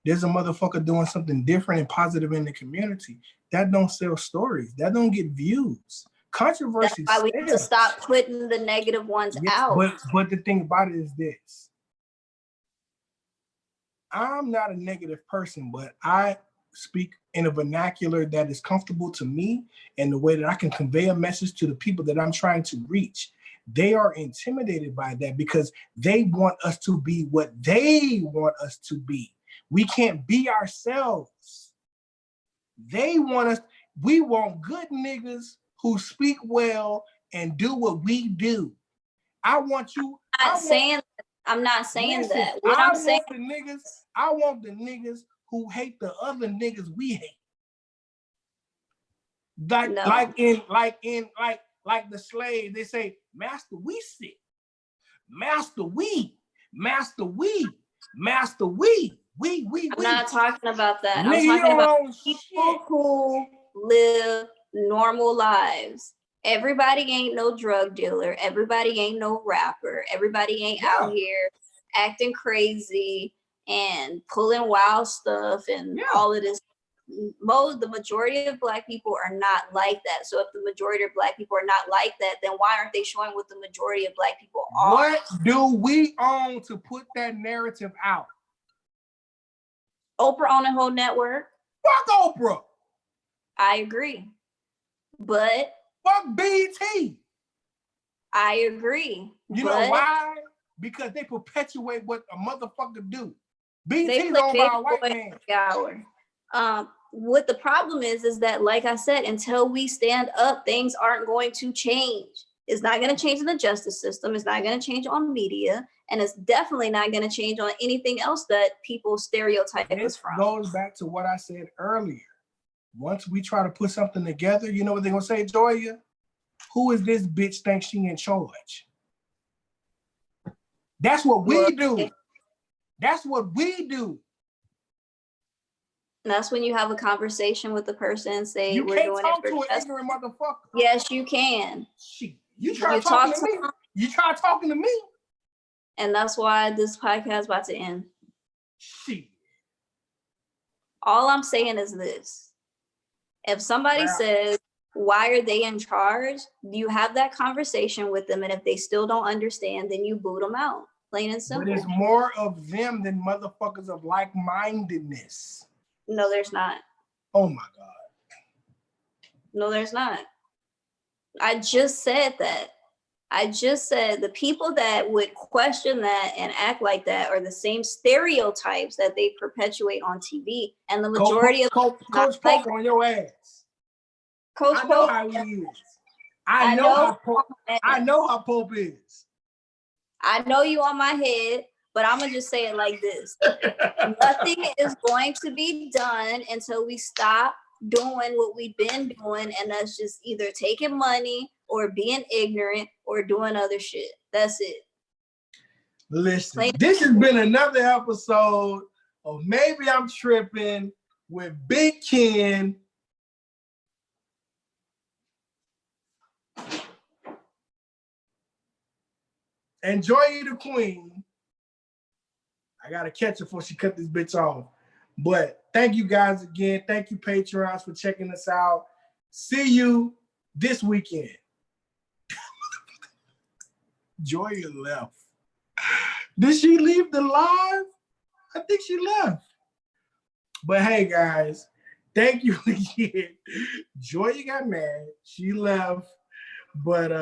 there's a motherfucker doing something different and positive in the community. That don't sell stories. That don't get views. Controversy. That's why we need to stop putting the negative ones out. But the thing about it is this. I'm not a negative person, but I speak in a vernacular that is comfortable to me and the way that I can convey a message to the people that I'm trying to reach. They are intimidated by that because they want us to be what they want us to be. We can't be ourselves. They want us, we want good niggas who speak well and do what we do. I'm not saying that. I want the niggas who hate the other niggas we hate. Like the slaves, they say, master, we sick. Master, we. Master, we. Master, we. We. I'm not talking about that. Nigga, I'm talking about people who live normal lives. Everybody ain't no drug dealer. Everybody ain't no rapper. Everybody ain't out here acting crazy and pulling wild stuff and all of this. The majority of Black people are not like that. So if the majority of Black people are not like that, then why aren't they showing what the majority of Black people are? What do we own to put that narrative out? Oprah on a whole network. Fuck Oprah. I agree. But fuck BET. I agree. You know why? Because they perpetuate what a motherfucker do. BET is owned by a white man. What the problem is that, like I said, until we stand up, things aren't going to change. It's not going to change in the justice system. It's not going to change on media. And it's definitely not going to change on anything else that people stereotype us from. It goes back to what I said earlier. Once we try to put something together, you know what they're going to say, Joya? Who is this bitch thinks she in charge? That's what we do. That's what we do. That's when you have a conversation with the person and say, you can't talk to an ignorant motherfucker. Yes, you can. Shit. You try talking to me. You try talking to me. And that's why this podcast is about to end. Shit. All I'm saying is this. If somebody says, why are they in charge? You have that conversation with them. And if they still don't understand, then you boot them out. Plain and simple. But it's more of them than motherfuckers of like-mindedness. No, there's not. Oh my God. No, there's not. I just said that. I just said the people that would question that and act like that are the same stereotypes that they perpetuate on TV. And the majority of Coach Pope on your ass. Coach Pope. I know how he is. I know how Pope is. I know you on my head, but I'm gonna just say it like this. Nothing is going to be done until we stop doing what we've been doing, and that's just either taking money or being ignorant or doing other shit. That's it. Listen, this has been another episode of Maybe I'm Tripping with Big Ken. And Joy the Queen. I gotta catch her before she cut this bitch off. But thank you guys again. Thank you, Patreons, for checking us out. See you this weekend. Joy left. Did she leave the live? I think she left. But hey, guys, thank you again. Joy got mad. She left. But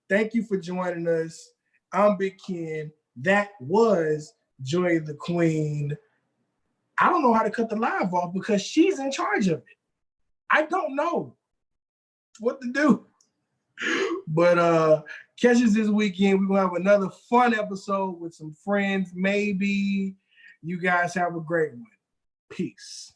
thank you for joining us. I'm Big Ken. That was Joy the Queen. I don't know how to cut the live off because she's in charge of it. I don't know what to do. But catch us this weekend. We're going to have another fun episode with some friends, maybe. You guys have a great one. Peace.